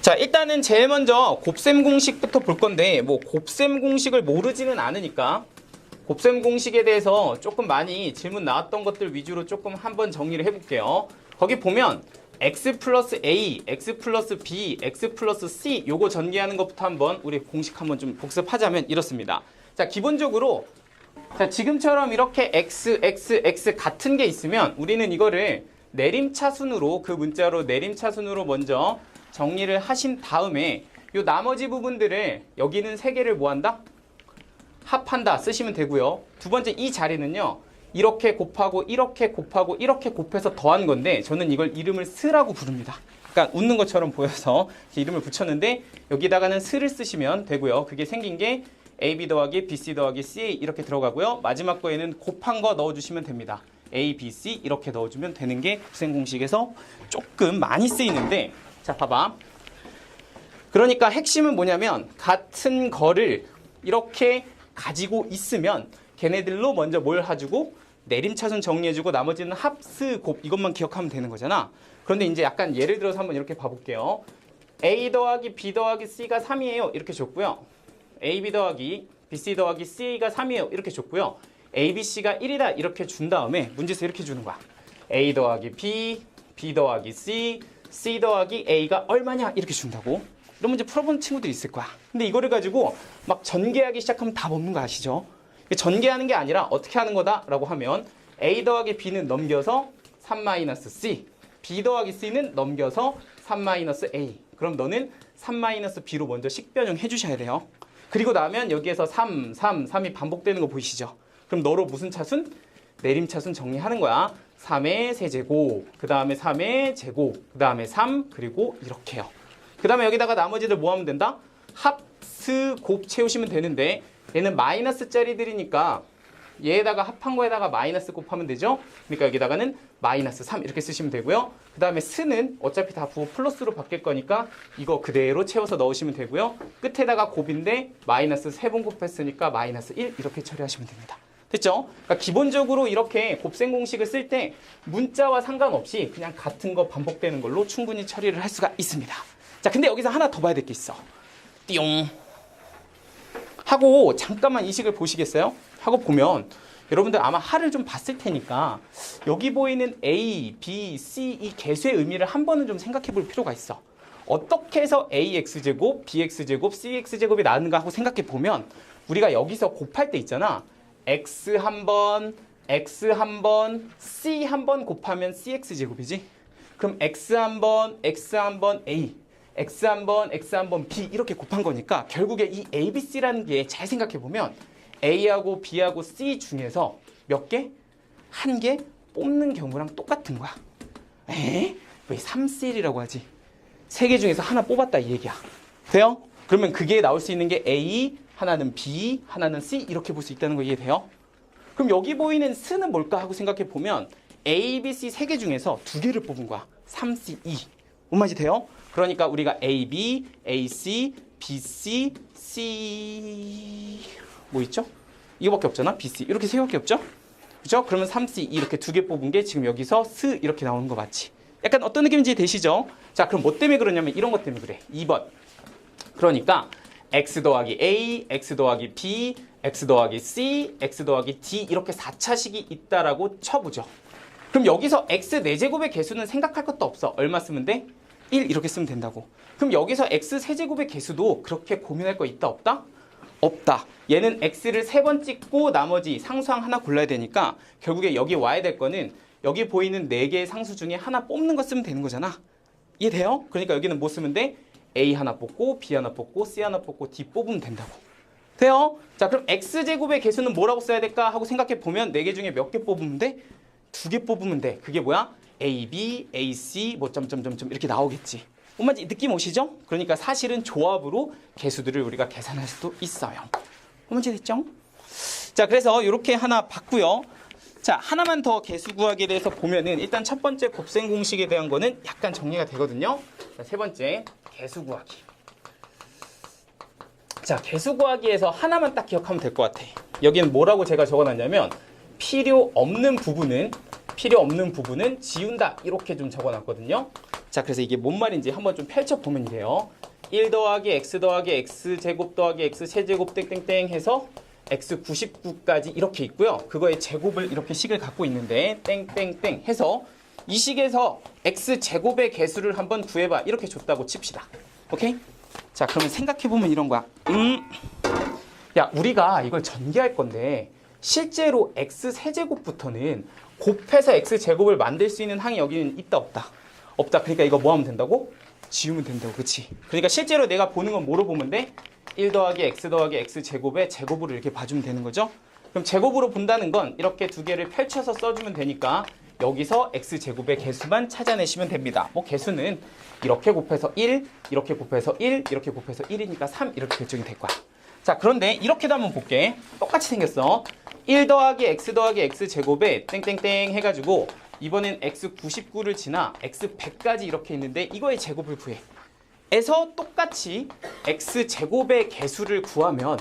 자, 일단은 제일 먼저 곱셈 공식부터 볼 건데, 뭐 곱셈 공식을 모르지는 않으니까 곱셈 공식에 대해서 조금 많이 질문 나왔던 것들 위주로 조금 한번 정리를 해볼게요. 거기 보면 x 플러스 a, x 플러스 b, x 플러스 c 요거 전개하는 것부터 한번 우리 공식 한번 좀 복습하자면 이렇습니다. 자, 기본적으로 자, 지금처럼 이렇게 x, x, x 같은 게 있으면 우리는 이거를 내림차순으로 그 문자로 내림차순으로 먼저 정리를 하신 다음에 요 나머지 부분들을 여기는 세 개를 뭐 한다? 합한다 쓰시면 되고요. 두 번째 이 자리는요. 이렇게 곱하고 이렇게 곱하고 이렇게 곱해서 더한 건데 저는 이걸 이름을 스라고 부릅니다. 그러니까 웃는 것처럼 보여서 이름을 붙였는데 여기다가는 스를 쓰시면 되고요. 그게 생긴 게 AB 더하기 BC 더하기 CA 이렇게 들어가고요. 마지막 거에는 곱한 거 넣어주시면 됩니다. A, B, C 이렇게 넣어주면 되는 게 곱셈 공식에서 조금 많이 쓰이는데 자, 봐봐. 그러니까 핵심은 뭐냐면 같은 거를 이렇게 가지고 있으면 걔네들로 먼저 뭘 해주고 내림차순 정리해주고 나머지는 합스, 곱 이것만 기억하면 되는 거잖아. 그런데 이제 약간 예를 들어서 한번 이렇게 봐볼게요. A 더하기 B 더하기 C가 3이에요. 이렇게 줬고요. AB 더하기 BC 더하기 C가 3이에요. 이렇게 줬고요. ABC가 1이다. 이렇게 준 다음에 문제에서 이렇게 주는 거야. A 더하기 B, B 더하기 C, C 더하기 A가 얼마냐? 이렇게 준다고. 이런 문제 풀어본 친구들이 있을 거야. 근데 이거를 가지고 막 전개하기 시작하면 답 없는 거 아시죠? 전개하는 게 아니라 어떻게 하는 거다라고 하면 A 더하기 B는 넘겨서 3-C, B 더하기 C는 넘겨서 3-A. 그럼 너는 3-B로 먼저 식변형 해주셔야 돼요. 그리고 나면 여기에서 3이 반복되는 거 보이시죠? 그럼 너로 무슨 차순? 내림차순 정리하는 거야. 3의 세제곱, 그 다음에 3의 제곱, 그 다음에 3, 그리고 이렇게요. 그 다음에 여기다가 나머지들 뭐 하면 된다? 합스, 곱 채우시면 되는데 얘는 마이너스짜리들이니까 얘에다가 합한 거에다가 마이너스 곱하면 되죠? 그러니까 여기다가는 마이너스 3 이렇게 쓰시면 되고요. 그 다음에 스는 어차피 다 부호 플러스로 바뀔 거니까 이거 그대로 채워서 넣으시면 되고요. 끝에다가 곱인데 마이너스 3번 곱했으니까 마이너스 1 이렇게 처리하시면 됩니다. 됐죠? 그러니까 기본적으로 이렇게 곱셈 공식을 쓸 때 문자와 상관없이 그냥 같은 거 반복되는 걸로 충분히 처리를 할 수가 있습니다. 자, 근데 여기서 하나 더 봐야 될 게 있어. 띠용 하고 잠깐만 이 식을 보시겠어요? 하고 보면 여러분들 아마 하를 좀 봤을 테니까 여기 보이는 A, B, C 이 개수의 의미를 한 번은 좀 생각해 볼 필요가 있어. 어떻게 해서 AX제곱, BX제곱, CX제곱이 나왔는가 하고 생각해 보면 우리가 여기서 곱할 때 있잖아. X 한 번, X 한 번, C 한 번 곱하면 CX제곱이지? 그럼 X 한 번, X 한 번, A, X 한 번, X 한 번, B 이렇게 곱한 거니까 결국에 이 A, B, C라는 게 잘 생각해 보면 A하고 B하고 C 중에서 몇 개? 한 개 뽑는 경우랑 똑같은 거야. 에? 왜 3C라고 하지? 세 개 중에서 하나 뽑았다 이 얘기야. 돼요? 그러면 그게 나올 수 있는 게 A, 하나는 B, 하나는 C 이렇게 볼 수 있다는 거 이해돼요? 그럼 여기 보이는 스는 뭘까 하고 생각해 보면 A, B, C 세 개 중에서 두 개를 뽑은 거야. 3C, 2. 뭔 말인지 돼요? 그러니까 우리가 A, B, A, C, B, C, C 뭐 있죠? 이거밖에 없잖아. B, C 이렇게 세 개밖에 없죠? 그죠? 그러면 3C 이렇게 두 개 뽑은 게 지금 여기서 스 이렇게 나오는 거 맞지? 약간 어떤 느낌인지 되시죠? 자, 그럼 뭐 때문에 그러냐면 이런 것 때문에 그래. 2번. 그러니까 X 더하기 A, X 더하기 B, X 더하기 C, X 더하기 D 이렇게 4차식이 있다라고 쳐보죠. 그럼 여기서 X 4제곱의 개수는 생각할 것도 없어. 얼마 쓰면 돼? 1 이렇게 쓰면 된다고. 그럼 여기서 X 세제곱의 개수도 그렇게 고민할 거 있다 없다? 없다. 얘는 X를 3번 찍고 나머지 상수항 하나 골라야 되니까 결국에 여기 와야 될 거는 여기 보이는 4개의 상수 중에 하나 뽑는 거 쓰면 되는 거잖아. 이해돼요? 그러니까 여기는 뭐 쓰면 돼? A 하나 뽑고 B 하나 뽑고 C 하나 뽑고 D 뽑으면 된다고. 돼요? 자, 그럼 X제곱의 개수는 뭐라고 써야 될까 하고 생각해 보면 4개 중에 몇 개 뽑으면 돼? 2개 뽑으면 돼. 그게 뭐야? A, B, A, C 뭐 점점점점 이렇게 나오겠지. 뭔 말인지 느낌 오시죠? 그러니까 사실은 조합으로 개수들을 우리가 계산할 수도 있어요. 뭔 말인지 됐죠? 자, 그래서 이렇게 하나 봤고요. 자, 하나만 더 개수 구하기에 대해서 보면은 일단 첫 번째 곱셈 공식에 대한 거는 약간 정리가 되거든요. 자, 세 번째 개수 구하기. 자, 개수 구하기에서 하나만 딱 기억하면 될 것 같아. 여기는 뭐라고 제가 적어놨냐면 필요 없는 부분은 지운다 이렇게 좀 적어놨거든요. 자, 그래서 이게 뭔 말인지 한번 좀 펼쳐보면 돼요. 1 더하기 x 더하기 x 제곱 더하기 x 세제곱 땡땡땡 해서 x 99까지 이렇게 있고요. 그거의 제곱을 이렇게 식을 갖고 있는데 땡땡땡 해서 이 식에서 x 제곱의 개수를 한번 구해봐. 이렇게 줬다고 칩시다. 오케이? 자, 그러면 생각해보면 이런 거야. 야, 우리가 이걸 전개할 건데 실제로 x 세제곱부터는 곱해서 x 제곱을 만들 수 있는 항이 여기는 있다 없다? 없다. 그러니까 이거 뭐 하면 된다고? 지우면 된다고. 그치? 그러니까 실제로 내가 보는 건 뭐로 보면 돼? 1 더하기 x 제곱의 제곱으로 이렇게 봐주면 되는 거죠. 그럼 제곱으로 본다는 건 이렇게 두 개를 펼쳐서 써주면 되니까 여기서 x 제곱의 개수만 찾아내시면 됩니다. 뭐 개수는 이렇게 곱해서 1, 이렇게 곱해서 1, 이렇게 곱해서 1이니까 3 이렇게 결정이 될 거야. 자, 그런데 이렇게도 한번 볼게. 똑같이 생겼어. 1 더하기 x 제곱에 땡땡땡 해가지고 이번엔 x 99를 지나 x 100까지 이렇게 있는데 이거의 제곱을 구해. 에서 똑같이 x 제곱의 개수를 구하면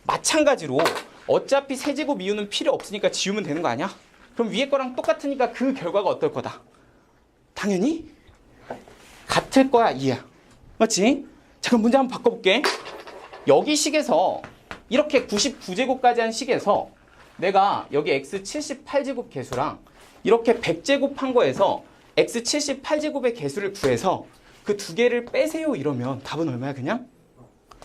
마찬가지로 어차피 세제곱 이유는 필요 없으니까 지우면 되는 거 아니야? 그럼 위에 거랑 똑같으니까 그 결과가 어떨 거다? 당연히 같을 거야, 이해야. 맞지? 자, 그럼 문제 한번 바꿔볼게. 여기 식에서 이렇게 99제곱까지 한 식에서 내가 여기 x 78제곱 개수랑 이렇게 100제곱 한 거에서 x 78제곱의 개수를 구해서 그 두 개를 빼세요 이러면 답은 얼마야? 그냥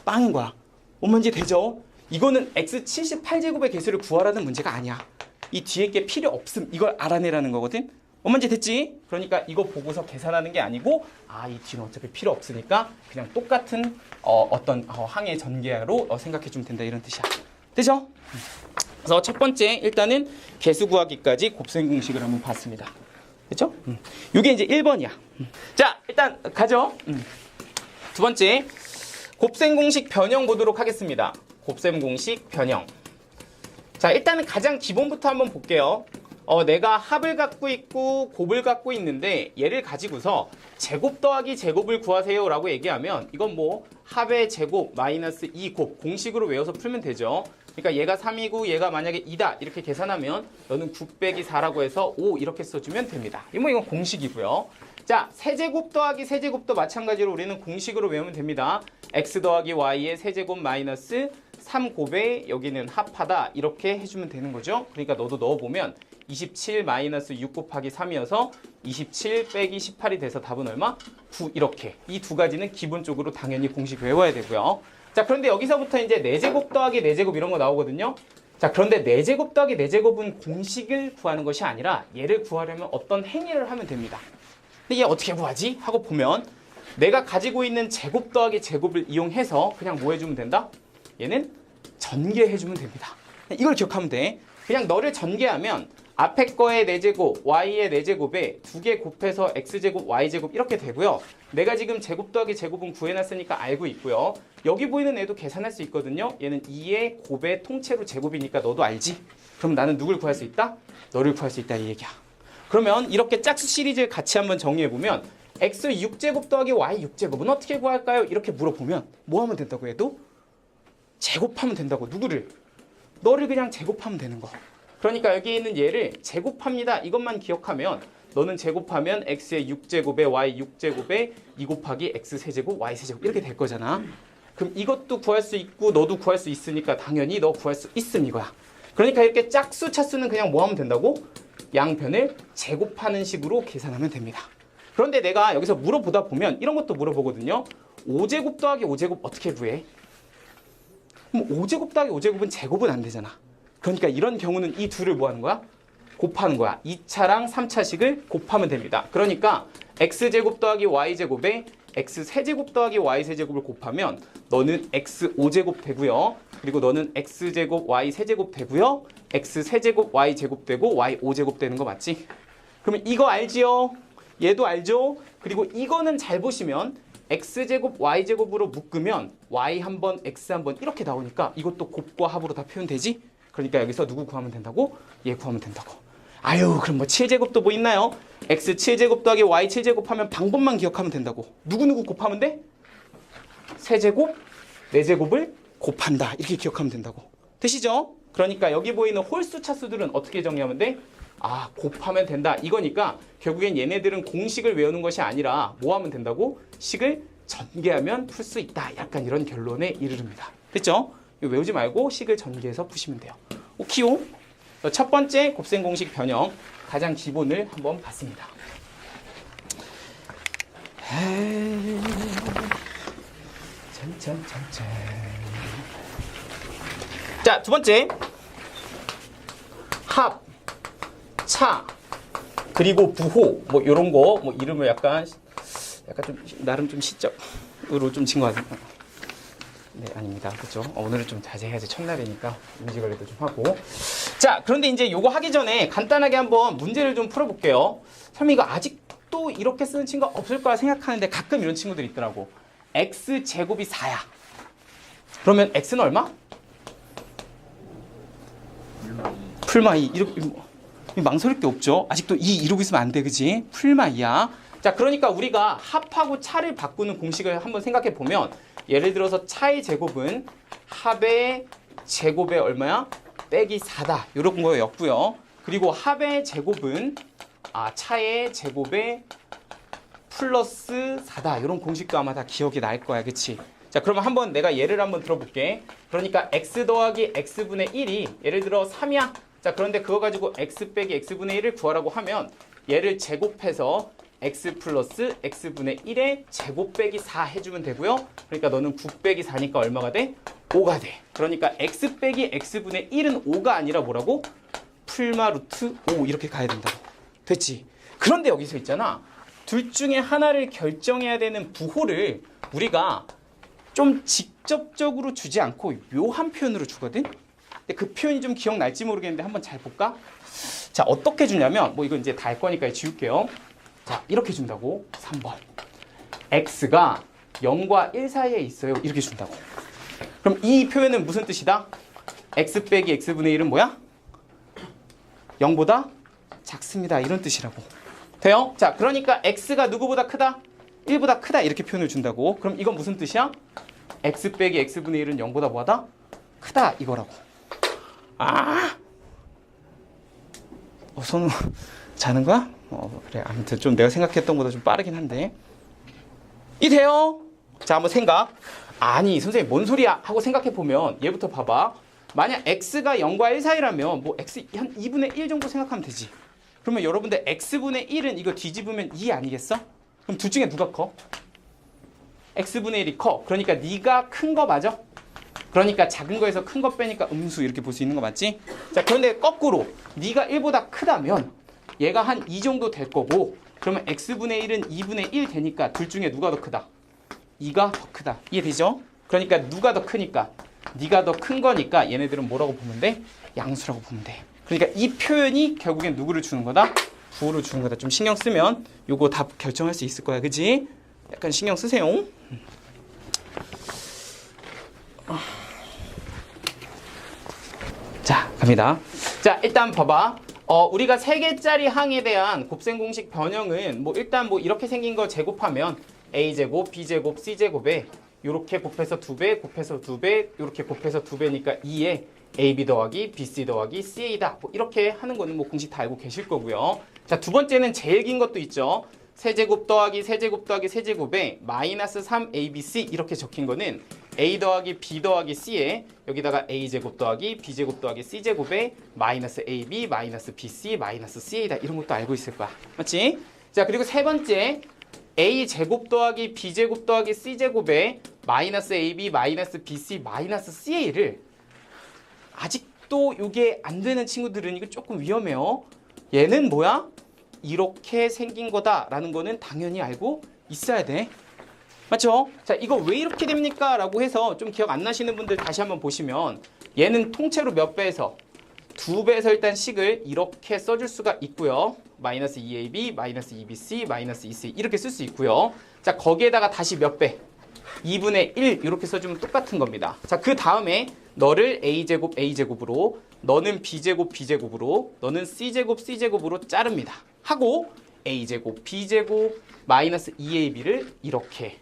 빵인 거야. 뭔 말인지 되죠? 이거는 x 78제곱의 개수를 구하라는 문제가 아니야. 이 뒤에 게 필요 없음 이걸 알아내라는 거거든. 뭔 말인지 됐지? 그러니까 이거 보고서 계산하는 게 아니고 이 뒤는 어차피 필요 없으니까 그냥 똑같은 어떤 항의 전개로 생각해 주면 된다 이런 뜻이야. 되죠? 그래서 첫 번째 일단은 개수 구하기까지 곱셈 공식을 한번 봤습니다. 됐죠? 이게 이제 1번이야. 자, 일단 가죠. 두 번째 곱셈 공식 변형 보도록 하겠습니다. 곱셈 공식 변형. 자, 일단은 가장 기본부터 한번 볼게요. 내가 합을 갖고 있고 곱을 갖고 있는데 얘를 가지고서 제곱 더하기 제곱을 구하세요 라고 얘기하면 이건 뭐 합의 제곱 마이너스 2곱 공식으로 외워서 풀면 되죠. 그러니까 얘가 3이고 얘가 만약에 2다 이렇게 계산하면 너는 9 빼기 4라고 해서 5 이렇게 써주면 됩니다. 이건 공식이고요. 자, 세제곱 더하기 세제곱도 마찬가지로 우리는 공식으로 외우면 됩니다. x 더하기 y의 세제곱 마이너스 3곱에 여기는 합하다 이렇게 해주면 되는 거죠. 그러니까 너도 넣어보면 27 마이너스 6 곱하기 3이어서 27 빼기 18이 돼서 답은 얼마? 9 이렇게. 이 두 가지는 기본적으로 당연히 공식 외워야 되고요. 자, 그런데 여기서부터 이제 4제곱 더하기 4제곱 이런 거 나오거든요. 자, 그런데 4제곱 더하기 4제곱은 공식을 구하는 것이 아니라 얘를 구하려면 어떤 행위를 하면 됩니다. 근데 얘 어떻게 구하지? 하고 보면 내가 가지고 있는 제곱 더하기 제곱을 이용해서 그냥 뭐 해주면 된다? 얘는 전개해주면 됩니다. 이걸 기억하면 돼. 그냥 너를 전개하면 앞에 거의 4제곱, y의 4제곱에 2개 곱해서 x제곱, y제곱 이렇게 되고요. 내가 지금 제곱 더하기 제곱은 구해놨으니까 알고 있고요. 여기 보이는 애도 계산할 수 있거든요. 얘는 2의 곱의 통째로 제곱이니까 너도 알지? 그럼 나는 누굴 구할 수 있다? 너를 구할 수 있다 이 얘기야. 그러면 이렇게 짝수 시리즈를 같이 한번 정리해보면 x 6제곱 더하기 y 6제곱은 어떻게 구할까요? 이렇게 물어보면 뭐 하면 된다고 해도? 제곱하면 된다고. 누구를? 너를 그냥 제곱하면 되는 거. 그러니까 여기 있는 얘를 제곱합니다. 이것만 기억하면 너는 제곱하면 x의 6제곱에 y 6제곱에 2 곱하기 x 세제곱 y 세제곱 이렇게 될 거잖아. 그럼 이것도 구할 수 있고 너도 구할 수 있으니까 당연히 너 구할 수 있음 이거야. 그러니까 이렇게 짝수 차수는 그냥 뭐 하면 된다고? 양변을 제곱하는 식으로 계산하면 됩니다. 그런데 내가 여기서 물어보다 보면 이런 것도 물어보거든요. 5제곱 더하기 5제곱 어떻게 구해? 그럼 5제곱 더하기 5제곱은 제곱은 안 되잖아. 그러니까 이런 경우는 이 둘을 뭐 하는 거야? 곱하는 거야. 2차랑 3차식을 곱하면 됩니다. 그러니까 x제곱 더하기 y제곱에 x세제곱 더하기 y세제곱을 곱하면 너는 x5제곱 되고요. 그리고 너는 x제곱 y세제곱 되고요. x세제곱 y제곱 되고 y5제곱 되는 거 맞지? 그러면 이거 알지요? 얘도 알죠? 그리고 이거는 잘 보시면 x제곱 y제곱으로 묶으면 y 한 번, x 한 번 이렇게 나오니까 이것도 곱과 합으로 다 표현되지? 그러니까 여기서 누구 구하면 된다고? 얘 구하면 된다고. 아유, 그럼 뭐 7제곱도 뭐 있나요? x 7제곱 더하기 y 7제곱 하면 방법만 기억하면 된다고. 누구 곱하면 돼? 세제곱, 4제곱을 곱한다. 이렇게 기억하면 된다고. 되시죠? 그러니까 여기 보이는 홀수 차수들은 어떻게 정리하면 돼? 아, 곱하면 된다 이거니까 결국엔 얘네들은 공식을 외우는 것이 아니라 뭐 하면 된다고? 식을 전개하면 풀 수 있다. 약간 이런 결론에 이르릅니다. 됐죠? 이거 외우지 말고 식을 전개해서 푸시면 돼요. 오키요? 첫 번째 곱셈 공식 변형 가장 기본을 한번 봤습니다. 찬찬찬찬. 자, 두 번째 합, 차, 그리고 부호 뭐 이런 거 뭐 이름을 약간 좀 나름 좀 시적으로 좀 친 것 같습니다. 네, 아닙니다. 그렇죠? 오늘은 좀 자제해야지 첫날이니까 이미지 관리도 좀 하고. 자, 그런데 이제 요거 하기 전에 간단하게 한번 문제를 좀 풀어볼게요. 설마 이거 아직도 이렇게 쓰는 친구가 없을 거라 생각하는데 가끔 이런 친구들이 있더라고. x 제곱이 4야. 그러면 x는 얼마? 풀마 2. 이렇게 망설일 게 없죠. 아직도 2 이러고 있으면 안 돼, 그지? 풀마 2야. 자, 그러니까 우리가 합하고 차를 바꾸는 공식을 한번 생각해 보면 예를 들어서 차의 제곱은 합의 제곱에 얼마야? 빼기 4다. 이런 거였고요. 그리고 합의 제곱은 차의 제곱에 플러스 4다. 이런 공식도 아마 다 기억이 날 거야. 그치? 자, 그러면 한번 내가 예를 한번 들어볼게. 그러니까 x 더하기 x분의 1이 예를 들어 3이야. 자, 그런데 그거 가지고 x 빼기 x분의 1을 구하라고 하면 얘를 제곱해서 x 플러스 x분의 1의 제곱 빼기 4 해주면 되고요. 그러니까 너는 9 빼기 4니까 얼마가 돼? 5가 돼. 그러니까 x 빼기 x분의 1은 5가 아니라 뭐라고? 풀마 루트 5 이렇게 가야 된다고. 됐지? 그런데 여기서 있잖아. 둘 중에 하나를 결정해야 되는 부호를 우리가 좀 직접적으로 주지 않고 묘한 표현으로 주거든? 근데 그 표현이 좀 기억날지 모르겠는데 한번 잘 볼까? 자, 어떻게 주냐면 뭐 이거 이제 다 할 거니까 지울게요. 자, 이렇게 준다고. 3번. x가 0과 1 사이에 있어요. 이렇게 준다고. 그럼 이 표현은 무슨 뜻이다? x 빼기 x분의 1은 뭐야? 0보다 작습니다. 이런 뜻이라고. 돼요? 자, 그러니까 x가 누구보다 크다? 1보다 크다. 이렇게 표현을 준다고. 그럼 이건 무슨 뜻이야? x 빼기 x분의 1은 0보다 뭐하다? 크다. 이거라고. 선우 자는 거야? 그래. 아무튼 좀 내가 생각했던 것보다 좀 빠르긴 한데. 돼요? 자, 한번 생각. 아니, 선생님 뭔 소리야? 하고 생각해 보면 얘부터 봐봐. 만약 x가 0과 1 사이라면 뭐 x 한 2분의 1 정도 생각하면 되지. 그러면 여러분들 x분의 1은 이거 뒤집으면 2 아니겠어? 그럼 둘 중에 누가 커? x분의 1이 커. 그러니까 네가 큰 거 맞아? 그러니까 작은 거에서 큰 거 빼니까 음수 이렇게 볼 수 있는 거 맞지? 자, 그런데 거꾸로 네가 1보다 크다면 얘가 한 2 정도 될 거고, 그러면 x분의 1은 2분의 1 되니까 둘 중에 누가 더 크다? 2가 더 크다. 이해되죠? 그러니까 누가 더 크니까 네가 더 큰 거니까 얘네들은 뭐라고 보면 돼? 양수라고 보면 돼. 그러니까 이 표현이 결국엔 누구를 주는 거다? 부호를 주는 거다. 좀 신경 쓰면 요거 다 결정할 수 있을 거야. 그지? 약간 신경 쓰세요. 자, 갑니다. 자, 일단 봐봐. 우리가 3개짜리 항에 대한 곱셈 공식 변형은 뭐 일단 뭐 이렇게 생긴 거 제곱하면 a제곱, b제곱, c제곱에 요렇게 곱해서 2배, 곱해서 2배, 요렇게 곱해서 2배니까 2에 ab 더하기 bc 더하기 ca다. 뭐 이렇게 하는 거는 뭐 공식 다 알고 계실 거고요. 자, 두 번째는 제일 긴 것도 있죠. 세제곱 더하기 세제곱 더하기 세제곱에 마이너스 3abc 이렇게 적힌 거는 a 더하기 b 더하기 c에 여기다가 a제곱 더하기 b제곱 더하기 c제곱에 마이너스 ab 마이너스 bc 마이너스 ca다. 이런 것도 알고 있을 거야. 맞지? 자, 그리고 세 번째 a제곱 더하기 b제곱 더하기 c제곱에 마이너스 ab 마이너스 bc 마이너스 ca를 아직도 이게 안 되는 친구들은 이거 조금 위험해요. 얘는 뭐야? 이렇게 생긴 거다라는 거는 당연히 알고 있어야 돼. 맞죠? 자, 이거 왜 이렇게 됩니까? 라고 해서 좀 기억 안 나시는 분들 다시 한번 보시면 얘는 통째로 몇 배에서 2배에서 일단 식을 이렇게 써줄 수가 있고요. 마이너스 2ab, 마이너스 2bc, 마이너스 2c 이렇게 쓸 수 있고요. 자, 거기에다가 다시 몇 배? 2분의 1 이렇게 써주면 똑같은 겁니다. 자, 그 다음에 너를 a제곱 a제곱으로, 너는 b제곱 b제곱으로, 너는 c제곱 c제곱으로 자릅니다. 하고 a제곱 b제곱 마이너스 2ab를 이렇게,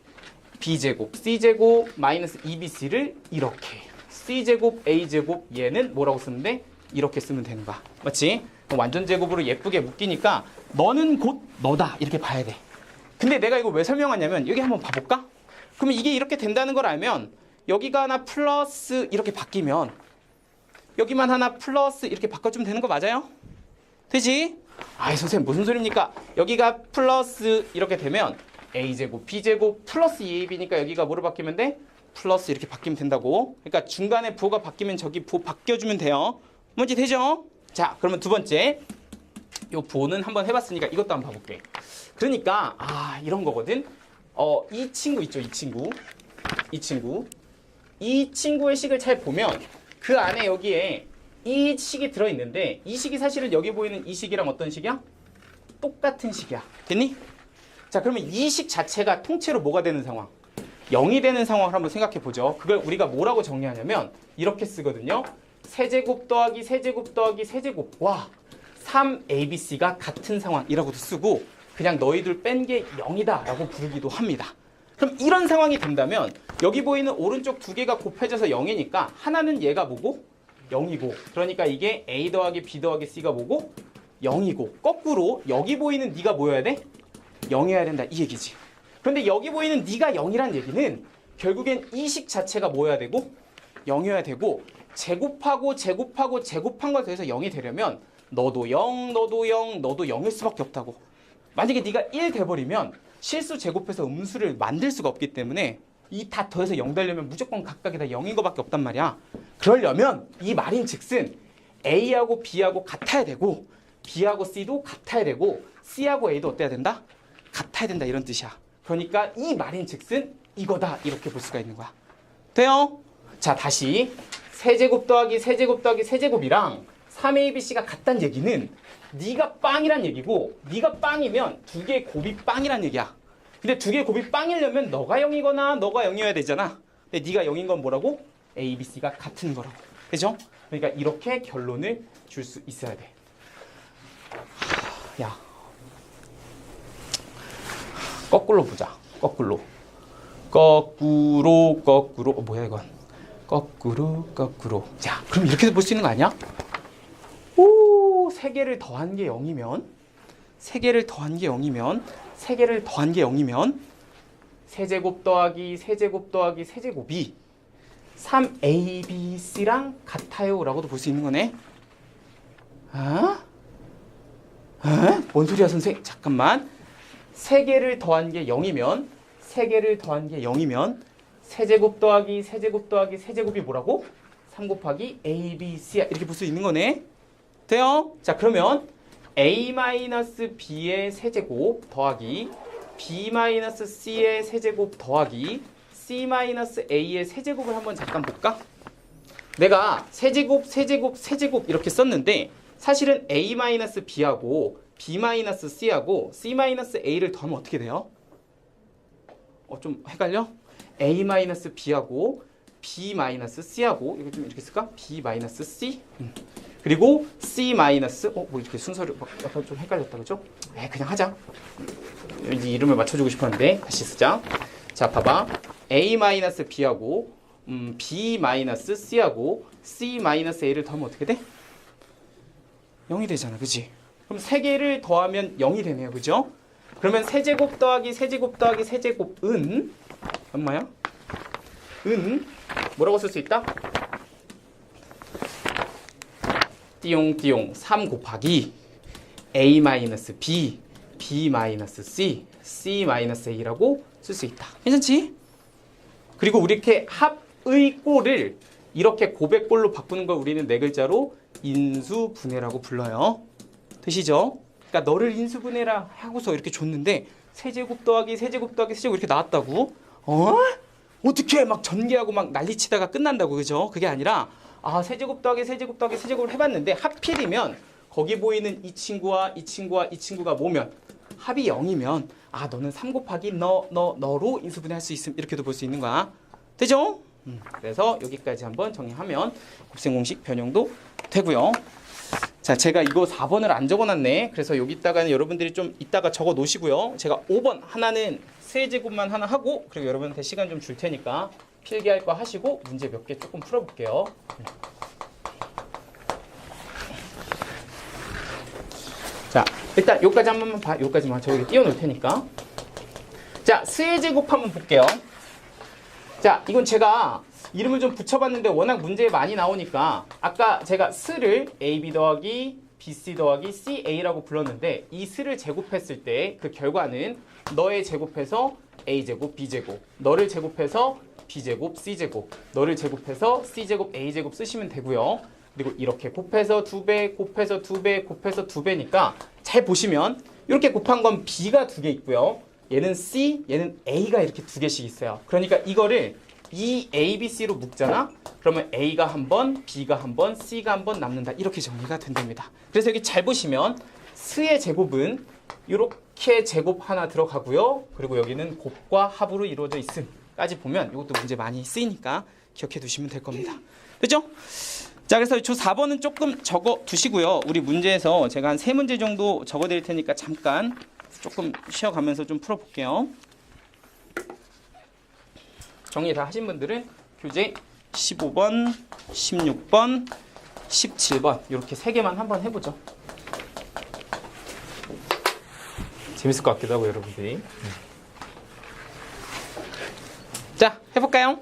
b제곱 c제곱 마이너스 2bc를 이렇게, c제곱 a제곱 얘는 뭐라고 쓰는데? 이렇게 쓰면 되는 거야. 맞지? 완전 제곱으로 예쁘게 묶이니까 너는 곧 너다 이렇게 봐야 돼. 근데 내가 이거 왜 설명하냐면 여기 한번 봐볼까? 그러면 이게 이렇게 된다는 걸 알면 여기가 하나 플러스 이렇게 바뀌면 여기만 하나 플러스 이렇게 바꿔주면 되는 거 맞아요? 되지? 아이 선생님 무슨 소리입니까? 여기가 플러스 이렇게 되면 a제곱 b제곱 플러스 2ab니까 여기가 뭐로 바뀌면 돼? 플러스 이렇게 바뀌면 된다고. 그러니까 중간에 부호가 바뀌면 저기 부호 바뀌어주면 돼요. 뭔지 되죠? 자 그러면 두 번째 요 부호는 한번 해봤으니까 이것도 한번 봐볼게. 그러니까 이런 거거든. 이 친구 있죠? 이 친구의 식을 잘 보면 그 안에 여기에 이 식이 들어있는데 이 식이 사실은 여기 보이는 이 식이랑 어떤 식이야? 똑같은 식이야. 됐니? 자 그러면 이 식 자체가 통째로 뭐가 되는 상황? 0이 되는 상황을 한번 생각해 보죠. 그걸 우리가 뭐라고 정리하냐면 이렇게 쓰거든요. 세제곱 더하기 세제곱 더하기 세제곱. 와 3abc가 같은 상황이라고도 쓰고 그냥 너희들 뺀 게 0이다 라고 부르기도 합니다. 그럼 이런 상황이 된다면 여기 보이는 오른쪽 두 개가 곱해져서 0이니까 하나는 얘가 뭐고? 0이고 그러니까 이게 a 더하기 b 더하기 c가 뭐고? 0이고 거꾸로 여기 보이는 네가 뭐여야 돼? 0이어야 된다 이 얘기지. 그런데 여기 보이는 네가 0이란 얘기는 결국엔 이 식 자체가 뭐여야 되고? 0이어야 되고 제곱하고 제곱하고 제곱한 걸 더해서 0이 되려면 너도 0, 너도 0, 너도 0일 수밖에 없다고. 만약에 네가 1 돼버리면 실수 제곱해서 음수를 만들 수가 없기 때문에 이 다 더해서 0 되려면 무조건 각각이 다 0인 것밖에 없단 말이야. 그러려면 이 말인 즉슨 A하고 B하고 같아야 되고 B하고 C도 같아야 되고 C하고 A도 어때야 된다? 같아야 된다 이런 뜻이야. 그러니까 이 말인 즉슨 이거다 이렇게 볼 수가 있는 거야. 돼요? 자 다시 세제곱 더하기 세제곱 더하기 세제곱이랑 3abc가 같다는 얘기는 네가 빵이란 얘기고 네가 빵이면 두 개의 곱이 빵이란 얘기야. 근데 두 개의 곱이 빵이려면 너가 0이거나 너가 0이어야 되잖아. 근데 네가 0인 건 뭐라고? A, B, C가 같은 거라고. 그죠? 그러니까 이렇게 결론을 줄 수 있어야 돼. 야, 거꾸로 보자. 거꾸로. 뭐야 이건? 거꾸로. 자, 그럼 이렇게도 볼 수 있는 거 아니야? 오, 3개를 더한 게 0이면 3개를 더한 게 0이면 세제곱 더하기 세제곱 더하기 세제곱이 3abc랑 같아요 라고도 볼 수 있는 거네. 뭔 소리야 선생님? 잠깐만. 3개를 더한 게 0이면 세제곱 더하기 세제곱 더하기 세제곱이 뭐라고? 3 곱하기 abc야 이렇게 볼 수 있는 거네. 돼요? 자 그러면 a-b의 세제곱 더하기 b-c의 세제곱 더하기 c-a의 세제곱을 한번 잠깐 볼까? 내가 세제곱 이렇게 썼는데 사실은 a-b하고 b-c하고 c-a를 더하면 어떻게 돼요? 좀 헷갈려? a-b하고 b-c하고 이거 좀 이렇게 쓸까? b-c 그리고 c 뭐 이렇게 순서를 약간 좀 헷갈렸다 그죠? 그냥 하자. 왠지 이름을 맞춰주고 싶었는데 다시 쓰자. 자 봐봐 a-b하고 b-c하고 c-a를 더하면 어떻게 돼? 0이 되잖아 그지? 그럼 3개를 더하면 0이 되네요 그죠? 그러면 세제곱 더하기 세제곱 더하기 세제곱은 얼마야? 뭐라고 쓸 수 있다? 띠용띠용 3 곱하기 a-b, b-c, c-a라고 쓸 수 있다. 괜찮지? 그리고 우리 이렇게 합의 꼴을 이렇게 곱의 꼴로 바꾸는 걸 우리는 네 글자로 인수분해라고 불러요. 되시죠? 그러니까 너를 인수분해라 하고서 이렇게 줬는데 세제곱 더하기 세제곱 더하기 세제곱 이렇게 나왔다고? 어떻게 막 전개하고 막 난리치다가 끝난다고 그죠? 그게 아니라 세제곱 더하기 세제곱 더하기 세제곱을 해봤는데 하필이면 거기 보이는 이 친구와 이 친구가 뭐면 합이 0이면 너는 3 곱하기 너로 인수분해할 수 있음 이렇게도 볼 수 있는 거야. 되죠? 그래서 여기까지 한번 정리하면 곱셈 공식 변형도 되고요. 자, 제가 이거 4번을 안 적어놨네. 그래서 여기다가는 여러분들이 좀 이따가 적어 놓으시고요. 제가 5번 하나는 세제곱만 하나 하고 그리고 여러분한테 시간 좀 줄 테니까 필기할 거 하시고 문제 몇 개 조금 풀어볼게요. 일단 여기까지 한 번만 봐. 여기까지만 저기 띄워놓을 테니까. 자, 스의 제곱 한번 볼게요. 자, 이건 제가 이름을 좀 붙여봤는데 워낙 문제에 많이 나오니까 아까 제가 스를 AB 더하기 BC 더하기 CA라고 불렀는데 이 스를 제곱했을 때 그 결과는 너의 제곱해서 A제곱 B제곱, 너를 제곱해서 B제곱 C제곱, 너를 제곱해서 C제곱 A제곱 쓰시면 되고요. 그리고 이렇게 곱해서 2배, 곱해서 2배, 곱해서 2배니까 잘 보시면 이렇게 곱한 건 B가 2개 있고요. 얘는 C, 얘는 A가 이렇게 2개씩 있어요. 그러니까 이거를 이 A, B, C로 묶잖아? 그러면 A가 한 번, B가 한 번, C가 한 번 남는다. 이렇게 정리가 된답니다. 그래서 여기 잘 보시면 스의 제곱은 이렇게 제곱 하나 들어가고요. 그리고 여기는 곱과 합으로 이루어져 있음까지 보면 이것도 문제 많이 쓰이니까 기억해 두시면 될 겁니다. 그죠? 자, 그래서 저 4번은 조금 적어 두시고요. 우리 문제에서 제가 한 3문제 정도 적어 드릴 테니까 잠깐 조금 쉬어가면서 좀 풀어볼게요. 정리 다 하신 분들은 교재 15번, 16번, 17번 이렇게 3개만 한번 해보죠. 재밌을 것 같기도 하고 여러분들이. 자, 해볼까요?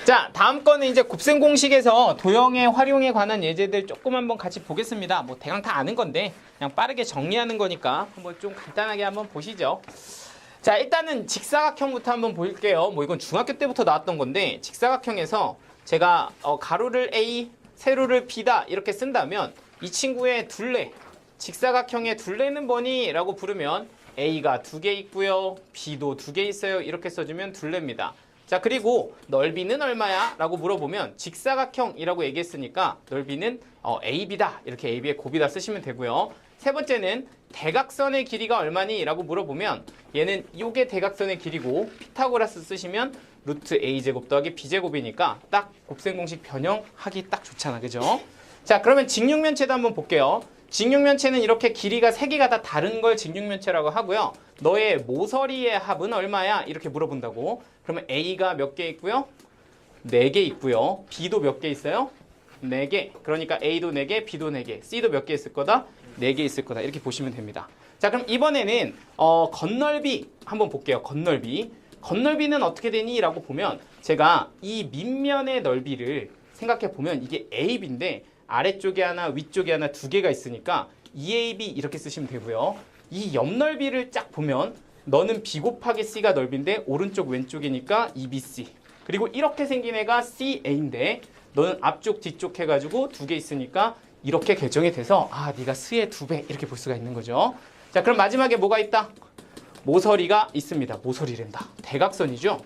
자, 다음 거는 이제 곱셈 공식에서 도형의 활용에 관한 예제들 조금 한번 같이 보겠습니다. 뭐 대강 다 아는 건데 그냥 빠르게 정리하는 거니까 한번 좀 간단하게 한번 보시죠. 자, 일단은 직사각형부터 한번 볼게요. 뭐 이건 중학교 때부터 나왔던 건데 직사각형에서 제가 가로를 A, 세로를 B다 이렇게 쓴다면 이 친구의 둘레, 직사각형의 둘레는 뭐니? 라고 부르면 A가 2개 있고요. B도 2개 있어요. 이렇게 써주면 둘레입니다. 자, 그리고 넓이는 얼마야? 라고 물어보면 직사각형이라고 얘기했으니까 넓이는 AB다. 이렇게 AB의 곱이다 쓰시면 되고요. 세 번째는 대각선의 길이가 얼마니? 라고 물어보면 얘는 요게 대각선의 길이고 피타고라스 쓰시면 루트 A제곱 더하기 B제곱이니까 딱 곱셈 공식 변형하기 딱 좋잖아. 그죠? 자, 그러면 직육면체도 한번 볼게요. 직육면체는 이렇게 길이가 3개가 다 다른 걸 직육면체라고 하고요. 너의 모서리의 합은 얼마야? 이렇게 물어본다고. 그러면 A가 몇 개 있고요? 4개 있고요. B도 몇 개 있어요? 4개. 그러니까 A도 4개, B도 4개, C도 몇 개 있을 거다? 4개 있을 거다. 이렇게 보시면 됩니다. 자, 그럼 이번에는 건널비 한번 볼게요. 건널비는 어떻게 되니? 라고 보면 제가 이 밑면의 넓이를 생각해 보면 이게 AB인데 아래쪽에 하나, 위쪽에 하나 2개가 있으니까 2AB 이렇게 쓰시면 되고요. 이 옆넓이를 쫙 보면 너는 B 곱하기 C가 넓이인데 오른쪽 왼쪽이니까 2BC. 그리고 이렇게 생긴 애가 CA인데 너는 앞쪽 뒤쪽 해가지고 2개 있으니까 이렇게 결정이 돼서 네가 스의 2배 이렇게 볼 수가 있는 거죠. 자, 그럼 마지막에 뭐가 있다? 모서리가 있습니다. 모서리랜다. 대각선이죠.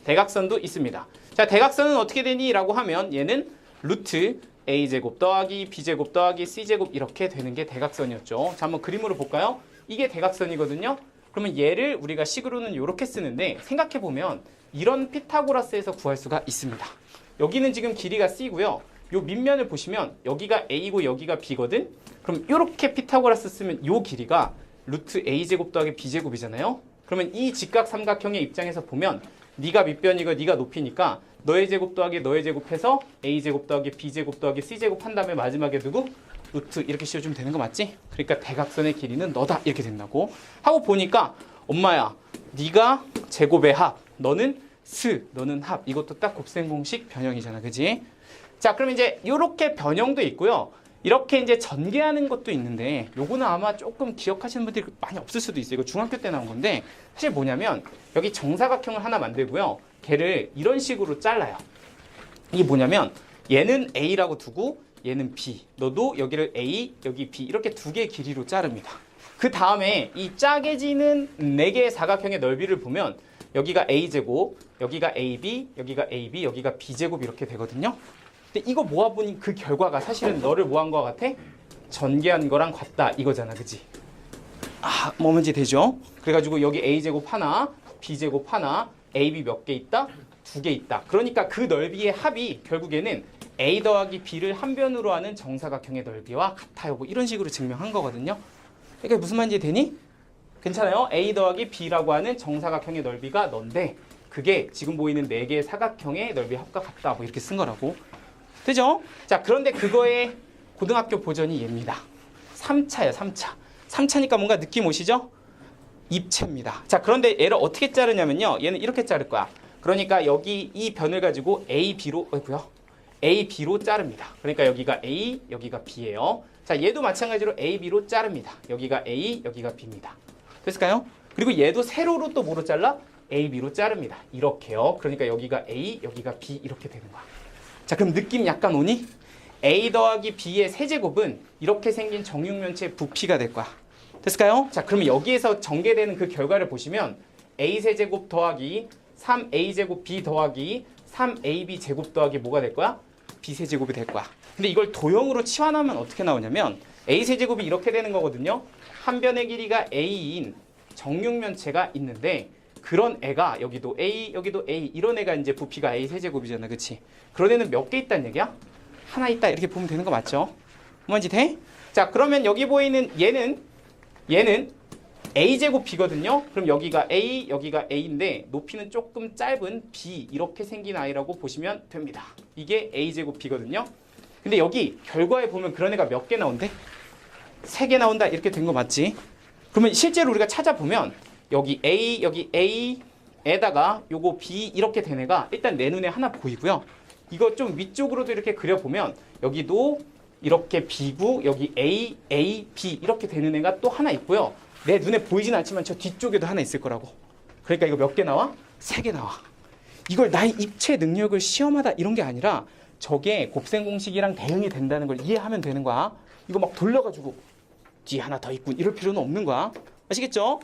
대각선도 있습니다. 자, 대각선은 어떻게 되니? 라고 하면 얘는 루트 A제곱 더하기 B제곱 더하기 C제곱 이렇게 되는 게 대각선이었죠. 자, 한번 그림으로 볼까요? 이게 대각선이거든요. 그러면 얘를 우리가 식으로는 이렇게 쓰는데 생각해보면 이런 피타고라스에서 구할 수가 있습니다. 여기는 지금 길이가 C고요. 요 밑면을 보시면 여기가 A고 여기가 B거든? 그럼 이렇게 피타고라스 쓰면 요 길이가 루트 A제곱 더하기 B제곱이잖아요. 그러면 이 직각삼각형의 입장에서 보면 네가 밑변이고 네가 높이니까 너의 제곱 더하기 너의 제곱해서 A제곱 더하기 B제곱 더하기 C제곱 한 다음에 마지막에 누구? 루트 이렇게 씌워주면 되는 거 맞지? 그러니까 대각선의 길이는 너다 이렇게 된다고 하고 보니까 엄마야 네가 제곱의 합, 너는 스, 너는 합. 이것도 딱 곱셈 공식 변형이잖아. 그지? 자, 그럼 이제 이렇게 변형도 있고요. 이렇게 이제 전개하는 것도 있는데 요거는 아마 조금 기억하시는 분들이 많이 없을 수도 있어요. 이거 중학교 때 나온 건데 사실 뭐냐면 여기 정사각형을 하나 만들고요. 걔를 이런 식으로 잘라요. 이게 뭐냐면 얘는 A라고 두고 얘는 B. 너도 여기를 A, 여기 B 이렇게 2개의 길이로 자릅니다. 그 다음에 이 짜개지는 4개의 사각형의 넓이를 보면 여기가 A제곱, 여기가 AB, 여기가 AB, 여기가 B제곱 이렇게 되거든요. 근데 이거 모아보니 그 결과가 사실은 너를 뭐한 것 같아? 전개한 거랑 같다 이거잖아. 그지? 뭐 문제 되죠? 그래가지고 여기 A제곱 하나, B제곱 하나, AB 몇 개 있다? 2개 있다. 그러니까 그 넓이의 합이 결국에는 A 더하기 B를 한 변으로 하는 정사각형의 넓이와 같아요. 뭐 이런 식으로 증명한 거거든요. 그러니까 무슨 말인지 되니? 괜찮아요? A 더하기 B라고 하는 정사각형의 넓이가 넌데 그게 지금 보이는 4개의 사각형의 넓이 합과 같다. 뭐 이렇게 쓴 거라고. 되죠? 자, 그런데 그거의 고등학교 버전이 얘입니다. 3차야, 3차. 3차니까 뭔가 느낌 오시죠? 입체입니다. 자, 그런데 얘를 어떻게 자르냐면요. 얘는 이렇게 자를 거야. 그러니까 여기 이 변을 가지고 A, B로, A, B로 자릅니다. 그러니까 여기가 A, 여기가 B예요. 자, 얘도 마찬가지로 A, B로 자릅니다. 여기가 A, 여기가 B입니다. 됐을까요? 그리고 얘도 세로로 또 뭐로 잘라? A, B로 자릅니다. 이렇게요. 그러니까 여기가 A, 여기가 B 이렇게 되는 거야. 자, 그럼 느낌 약간 오니? A 더하기 B의 세제곱은 이렇게 생긴 정육면체의 부피가 될 거야. 됐을까요? 자, 그러면 여기에서 전개되는 그 결과를 보시면 A 세제곱 더하기 3A 제곱 B 더하기 3AB 제곱 더하기 뭐가 될 거야? B 세제곱이 될 거야. 근데 이걸 도형으로 치환하면 어떻게 나오냐면 A 세제곱이 이렇게 되는 거거든요. 한 변의 길이가 A인 정육면체가 있는데 그런 애가 여기도 A, 여기도 A 이런 애가 이제 부피가 A 세제곱이잖아. 그치? 그런 애는 몇 개 있다는 얘기야? 하나 있다 이렇게 보면 되는 거 맞죠? 뭔지 돼? 자, 그러면 여기 보이는 얘는 A제곱 B거든요. 그럼 여기가 A, 여기가 A인데 높이는 조금 짧은 B 이렇게 생긴 아이라고 보시면 됩니다. 이게 A제곱 B거든요. 근데 여기 결과에 보면 그런 애가 몇 개 나온대? 3개 나온다 이렇게 된 거 맞지? 그러면 실제로 우리가 찾아보면 여기 A, 여기 A에다가 요거 B 이렇게 된 애가 일단 내 눈에 하나 보이고요. 이거 좀 위쪽으로도 이렇게 그려보면 여기도 이렇게 B고 여기 A, A, B 이렇게 되는 애가 또 하나 있고요. 내 눈에 보이진 않지만 저 뒤쪽에도 하나 있을 거라고. 그러니까 이거 몇 개 나와? 3개 나와. 이걸 나의 입체 능력을 시험하다 이런 게 아니라 저게 곱셈 공식이랑 대응이 된다는 걸 이해하면 되는 거야. 이거 막 돌려가지고 뒤에 하나 더 있군 이럴 필요는 없는 거야. 아시겠죠?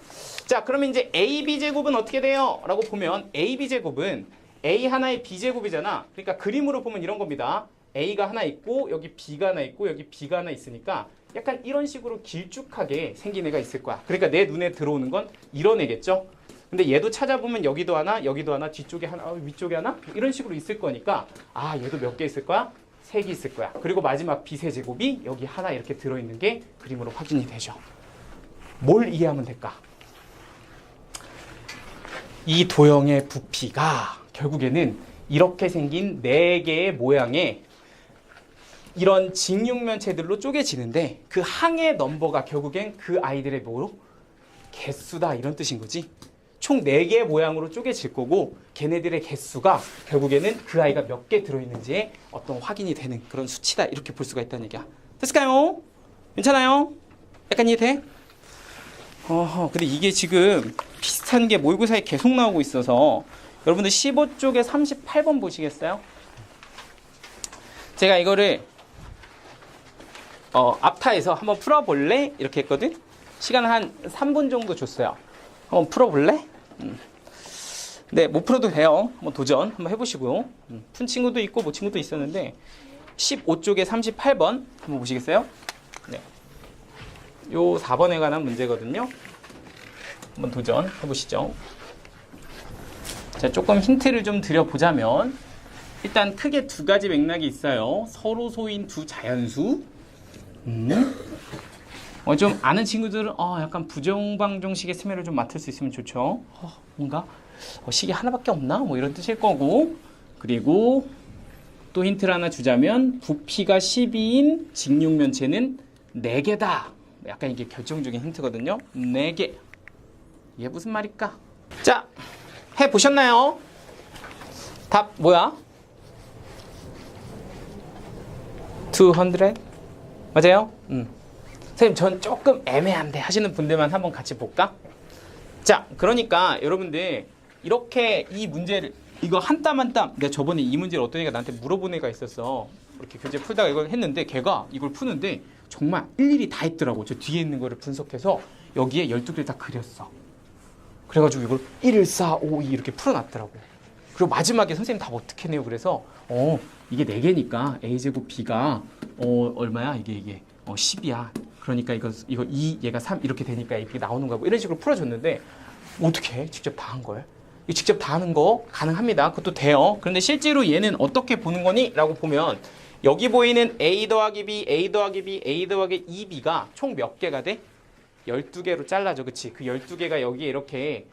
자, 그러면 이제 AB 제곱은 어떻게 돼요? 라고 보면 AB 제곱은 A 하나의 B 제곱이잖아. 그러니까 그림으로 보면 이런 겁니다. A가 하나 있고 여기 B가 하나 있고 여기 B가 하나 있으니까 약간 이런 식으로 길쭉하게 생긴 애가 있을 거야. 그러니까 내 눈에 들어오는 건 이런 애겠죠. 근데 얘도 찾아보면 여기도 하나, 뒤쪽에 하나, 위쪽에 하나 이런 식으로 있을 거니까 아, 얘도 몇 개 있을 거야? 3개 있을 거야. 그리고 마지막 B세제곱이 여기 하나 이렇게 들어있는 게 그림으로 확인이 되죠. 뭘 이해하면 될까? 이 도형의 부피가 결국에는 이렇게 생긴 4개의 모양의 이런 직육면체들로 쪼개지는데 그 항의 넘버가 결국엔 그 아이들의 뭐로? 개수다 이런 뜻인 거지. 총 4개의 모양으로 쪼개질 거고 걔네들의 개수가 결국에는 그 아이가 몇 개 들어있는지에 어떤 확인이 되는 그런 수치다 이렇게 볼 수가 있다는 얘기야. 됐을까요? 괜찮아요? 약간 이해돼? 근데 이게 지금 비슷한 게 모의고사에 계속 나오고 있어서 여러분들 15쪽에 38번 보시겠어요? 제가 이거를 앞타에서 한번 풀어볼래? 이렇게 했거든? 시간 한 3분 정도 줬어요. 한번 풀어볼래? 네, 못 풀어도 돼요. 한번 도전 한번 해보시고요. 푼 친구도 있고 못 친구도 있었는데 15쪽에 38번 한번 보시겠어요? 네. 요 4번에 관한 문제거든요. 한번 도전 해보시죠. 자, 조금 힌트를 좀 드려보자면 일단 크게 2가지 맥락이 있어요. 서로 소인 두 자연수. 좀 아는 친구들은 약간 부정방정식의 스멜을 좀 맡을 수 있으면 좋죠. 뭔가 식이 하나밖에 없나? 뭐 이런 뜻일 거고. 그리고 또 힌트를 하나 주자면 부피가 12인 직육면체는 4개다. 약간 이게 결정적인 힌트거든요. 4개. 이게 무슨 말일까? 자, 해보셨나요? 답 뭐야? 200? 맞아요? 선생님 전 조금 애매한데 하시는 분들만 한번 같이 볼까? 자, 그러니까 여러분들 이렇게 이 문제를 이거 한 땀 한 땀 내가 저번에 이 문제를 어떤 애가 나한테 물어본 애가 있었어. 이렇게 교재 풀다가 이걸 했는데 걔가 이걸 푸는데 정말 일일이 다 했더라고. 저 뒤에 있는 거를 분석해서 여기에 12개를 다 그렸어. 그래가지고 이걸 1, 4, 5, 2 이렇게 풀어놨더라고. 그리고 마지막에 선생님 답 어떻게 내요? 그래서 이게 4개니까 A제곱 B가 얼마야? 이게 10이야. 그러니까 이거 2, 얘가 3 이렇게 되니까 이렇게 나오는 거고 이런 식으로 풀어줬는데 어떻게 해? 직접 다 한 걸? 직접 다 하는 거 가능합니다. 그것도 돼요. 그런데 실제로 얘는 어떻게 보는 거니? 라고 보면 여기 보이는 A 더하기 B, A 더하기 B, A 더하기 2B가 총 몇 개가 돼? 12개로 잘라져. 그치? 그 12개가 여기에 이렇게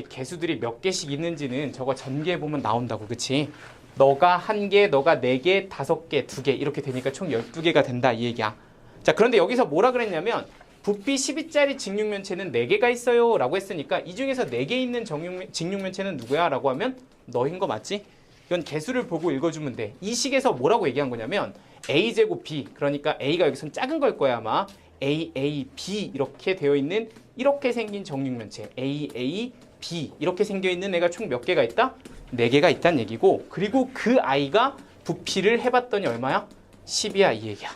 개수들이 몇 개씩 있는지는 저거 전개해 보면 나온다고. 그치? 너가 1개, 너가 4개, 5개, 2개 이렇게 되니까 총 12개가 된다 이 얘기야. 자, 그런데 여기서 뭐라 그랬냐면 부피 12짜리 직육면체는 4개가 있어요 라고 했으니까 이 중에서 4개 있는 직육면체는 누구야? 라고 하면 너인 거 맞지? 이건 개수를 보고 읽어주면 돼. 이 식에서 뭐라고 얘기한 거냐면 a제곱 b, 그러니까 a가 여기선 작은 걸 거야 아마. a, a, b 이렇게 되어 있는 이렇게 생긴 정육면체 a, a, b 이렇게 생겨 있는 애가 총 몇 개가 있다? 4개가 있다는 얘기고, 그리고 그 아이가 부피를 해봤더니 얼마야? 10이야 이 얘기야.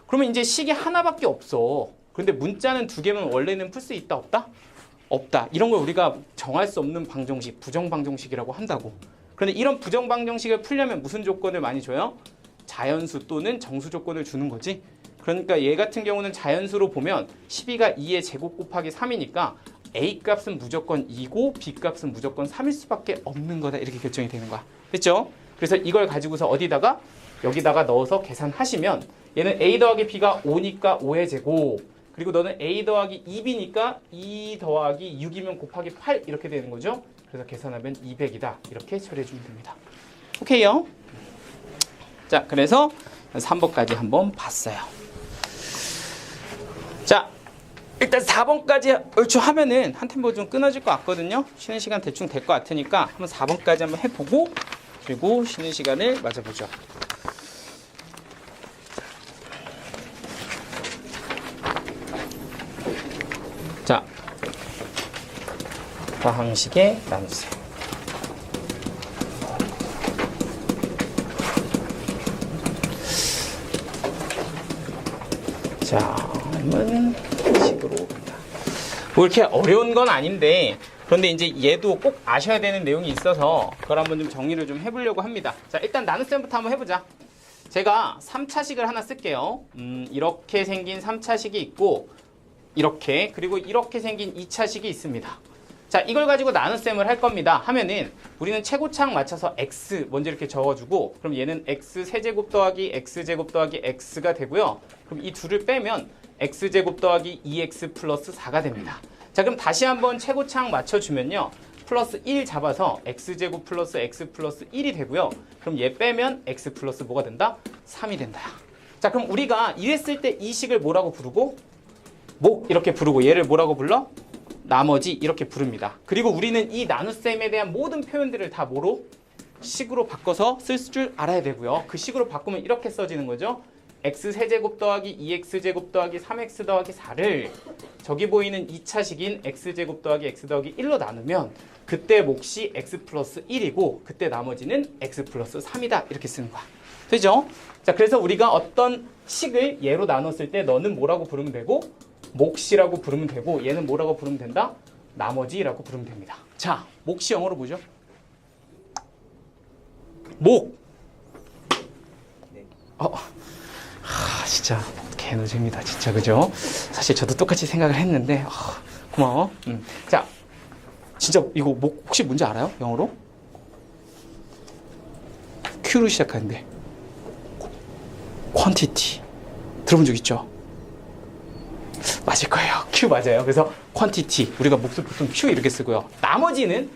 그러면 이제 식이 하나밖에 없어. 그런데 문자는 2개면 원래는 풀 수 있다 없다? 없다. 이런 걸 우리가 정할 수 없는 방정식, 부정방정식이라고 한다고. 그런데 이런 부정방정식을 풀려면 무슨 조건을 많이 줘요? 자연수 또는 정수 조건을 주는 거지. 그러니까 얘 같은 경우는 자연수로 보면 12가 2의 제곱 곱하기 3이니까 A 값은 무조건 2고 B 값은 무조건 3일 수밖에 없는 거다. 이렇게 결정이 되는 거야. 됐죠? 그래서 이걸 가지고서 어디다가? 여기다가 넣어서 계산하시면 얘는 A 더하기 B가 5니까 5의 제곱, 그리고 너는 A 더하기 2B니까 2 더하기 6이면 곱하기 8 이렇게 되는 거죠. 그래서 계산하면 200이다. 이렇게 처리해주면 됩니다. 오케이요? 자, 그래서 3번까지 한번 봤어요. 자, 일단 4번까지 얼추 하면은 한 템포 좀 끊어질 것 같거든요. 쉬는 시간 대충 될 것 같으니까 한번 4번까지 한번 해보고 그리고 쉬는 시간을 맞아보죠. 자, 과항식에 나누세요. 자, 한번 식으로 옵니다. 뭐 이렇게 어려운 건 아닌데, 그런데 이제 얘도 꼭 아셔야 되는 내용이 있어서 그걸 한번 좀 정리를 좀 해보려고 합니다. 자, 일단 나눗셈부터 한번 해보자. 제가 3차식을 하나 쓸게요. 이렇게 생긴 3차식이 있고, 이렇게, 그리고 이렇게 생긴 2차식이 있습니다. 자, 이걸 가지고 나눗셈을 할 겁니다. 하면은 우리는 최고차항 맞춰서 x 먼저 이렇게 적어주고, 그럼 얘는 x 세제곱 더하기 x제곱 더하기 x가 되고요. 그럼 이 둘을 빼면 x제곱 더하기 2x 플러스 4가 됩니다. 자, 그럼 다시 한번 최고차항 맞춰주면요. 플러스 1 잡아서 x제곱 플러스 x 플러스 1이 되고요. 그럼 얘 빼면 x 플러스 뭐가 된다? 3이 된다. 자, 그럼 우리가 이랬을 때 이 식을 뭐라고 부르고? 목 이렇게 부르고, 얘를 뭐라고 불러? 나머지 이렇게 부릅니다. 그리고 우리는 이 나눗셈에 대한 모든 표현들을 다 뭐로? 식으로 바꿔서 쓸 줄 알아야 되고요. 그 식으로 바꾸면 이렇게 써지는 거죠. x 세제곱 더하기 2x제곱 더하기 3x 더하기 4를 저기 보이는 2차식인 x제곱 더하기 x 더하기 1로 나누면 그때 몫이 x 플러스 1이고 그때 나머지는 x 플러스 3이다. 이렇게 쓰는 거야. 되죠? 자, 그래서 우리가 어떤 식을 얘로 나눴을 때 너는 뭐라고 부르면 되고, 몫이라고 부르면 되고, 얘는 뭐라고 부르면 된다? 나머지라고 부르면 됩니다. 자, 몫이 영어로 뭐죠? 목. 진짜 개노잼이다 진짜. 그죠? 사실 저도 똑같이 생각을 했는데 고마워. 자, 진짜 이거 목 혹시 뭔지 알아요? 영어로? Q로 시작하는데 quantity 들어본 적 있죠? 맞을 거예요. Q 맞아요. 그래서 quantity, 우리가 몫을 보통 Q 이렇게 쓰고요. 나머지는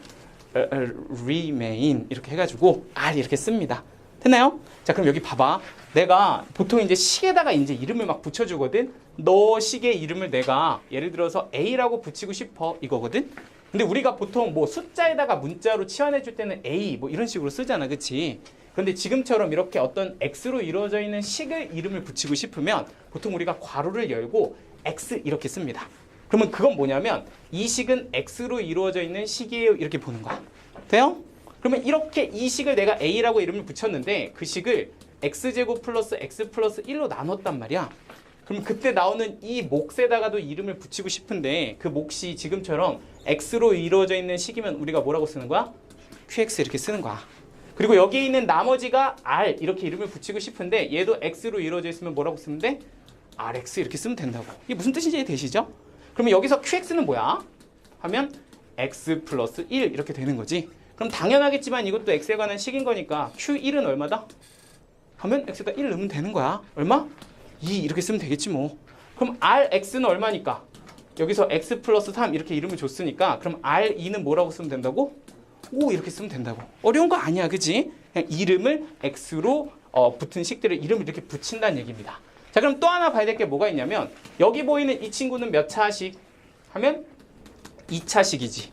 remain 이렇게 해가지고 R 이렇게 씁니다. 됐나요? 자, 그럼 여기 봐봐. 내가 보통 이제 식에다가 이제 이름을 막 붙여주거든. 너 식의 이름을 내가 예를 들어서 A라고 붙이고 싶어 이거거든. 근데 우리가 보통 뭐 숫자에다가 문자로 치환해줄 때는 A 뭐 이런 식으로 쓰잖아, 그치? 그런데 지금처럼 이렇게 어떤 X로 이루어져 있는 식의 이름을 붙이고 싶으면 보통 우리가 괄호를 열고 X 이렇게 씁니다. 그러면 그건 뭐냐면 이 식은 X로 이루어져 있는 식이에요 이렇게 보는 거야. 돼요? 그러면 이렇게 이 식을 내가 A라고 이름을 붙였는데 그 식을 X제곱 플러스 X 플러스 1로 나눴단 말이야. 그럼 그때 나오는 이 몫에다가도 이름을 붙이고 싶은데 그 몫이 지금처럼 X로 이루어져 있는 식이면 우리가 뭐라고 쓰는 거야? QX 이렇게 쓰는 거야. 그리고 여기 있는 나머지가 R 이렇게 이름을 붙이고 싶은데 얘도 X로 이루어져 있으면 뭐라고 쓰면 돼? RX 이렇게 쓰면 된다고. 이게 무슨 뜻인지 되시죠? 그러면 여기서 QX는 뭐야? 하면 X 플러스 1 이렇게 되는 거지. 그럼 당연하겠지만 이것도 X에 관한 식인 거니까 Q1은 얼마다? 하면 X에다 1 넣으면 되는 거야. 얼마? 2 이렇게 쓰면 되겠지 뭐. 그럼 RX는 얼마니까? 여기서 X 플러스 3 이렇게 이름을 줬으니까 그럼 R2는 뭐라고 쓰면 된다고? 5 이렇게 쓰면 된다고. 어려운 거 아니야, 그치? 그냥 이름을 X로 붙은 식들을 이름을 이렇게 붙인다는 얘기입니다. 자, 그럼 또 하나 봐야 될 게 뭐가 있냐면 여기 보이는 이 친구는 몇 차식 하면 2차식이지.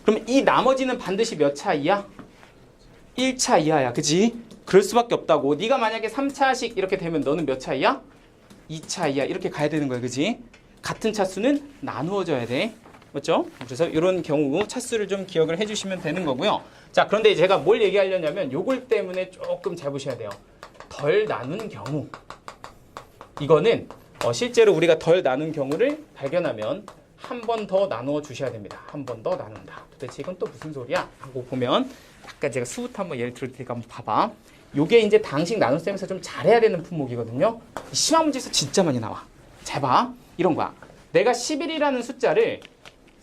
그럼 이 나머지는 반드시 몇 차 이하? 1차 이하야. 그지? 그럴 수밖에 없다고. 네가 만약에 3차식 이렇게 되면 너는 몇 차 이하? 2차 이하. 이렇게 가야 되는 거야. 그지? 같은 차수는 나누어져야 돼. 맞죠? 그래서 이런 경우 차수를 좀 기억을 해주시면 되는 거고요. 자, 그런데 제가 뭘 얘기하려냐면 요걸 때문에 조금 잘 보셔야 돼요. 덜 나눈 경우. 이거는 실제로 우리가 덜 나눈 경우를 발견하면 한 번 더 나누어 주셔야 됩니다. 한 번 더 나눈다. 도대체 이건 또 무슨 소리야? 하고 보면 약간 제가 수부터 한번 예를 들을 테니까 한번 봐봐. 요게 이제 당식 나눗셈에서 좀 잘해야 되는 품목이거든요. 시험 문제에서 진짜 많이 나와. 잘 봐. 이런 거야. 내가 11이라는 숫자를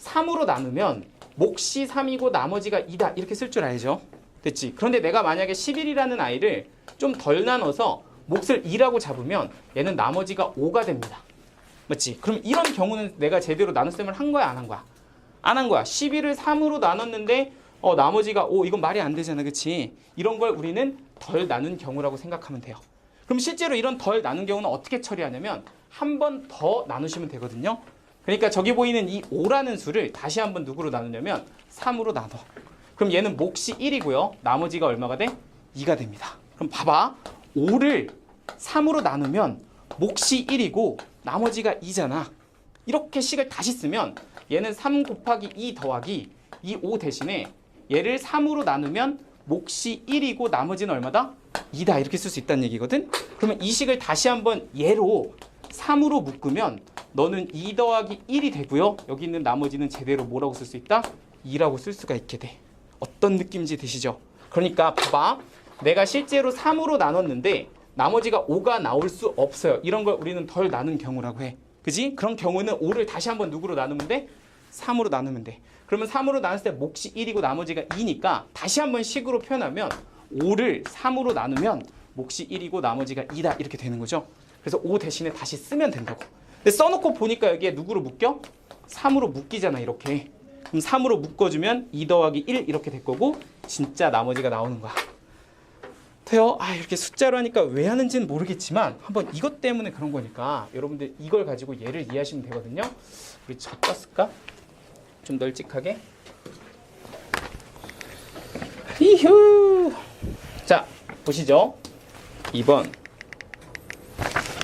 3으로 나누면 몫이 3이고 나머지가 2다. 이렇게 쓸 줄 알죠? 됐지? 그런데 내가 만약에 11이라는 아이를 좀 덜 나눠서 몫을 2라고 잡으면 얘는 나머지가 5가 됩니다. 맞지? 그럼 이런 경우는 내가 제대로 나눗셈을 한 거야, 안 한 거야? 안 한 거야. 11을 3으로 나눴는데 나머지가 5. 이건 말이 안 되잖아. 그치? 이런 걸 우리는 덜 나눈 경우라고 생각하면 돼요. 그럼 실제로 이런 덜 나눈 경우는 어떻게 처리하냐면 한 번 더 나누시면 되거든요. 그러니까 저기 보이는 이 5라는 수를 다시 한번 누구로 나누냐면 3으로 나눠. 그럼 얘는 몫이 1이고요. 나머지가 얼마가 돼? 2가 됩니다. 그럼 봐봐. 5를 3으로 나누면 몫이 1이고 나머지가 2잖아. 이렇게 식을 다시 쓰면 얘는 3 곱하기 2 더하기 이 5 대신에 얘를 3으로 나누면 몫이 1이고 나머지는 얼마다? 2다. 이렇게 쓸 수 있다는 얘기거든. 그러면 이 식을 다시 한번 얘로 3으로 묶으면 너는 2 더하기 1이 되고요. 여기 있는 나머지는 제대로 뭐라고 쓸 수 있다? 2라고 쓸 수가 있게 돼. 어떤 느낌인지 되시죠? 그러니까 봐봐. 내가 실제로 3으로 나눴는데 나머지가 5가 나올 수 없어요. 이런 걸 우리는 덜 나눈 경우라고 해. 그지? 그런 경우는 5를 다시 한번 누구로 나누면 돼? 3으로 나누면 돼. 그러면 3으로 나눴을 때 몫이 1이고 나머지가 2니까 다시 한번 식으로 표현하면 5를 3으로 나누면 몫이 1이고 나머지가 2다. 이렇게 되는 거죠. 그래서 5 대신에 다시 쓰면 된다고. 근데 써놓고 보니까 여기에 누구로 묶여? 3으로 묶이잖아. 이렇게. 그럼 3으로 묶어주면 2 더하기 1 이렇게 될 거고 진짜 나머지가 나오는 거야. 돼요? 이렇게 숫자로 하니까 왜 하는지는 모르겠지만 한번 이것 때문에 그런 거니까 여러분들 이걸 가지고 얘를 이해하시면 되거든요. 우리 젖다 쓸까? 좀 널찍하게. 이휴. 자, 보시죠. 2번.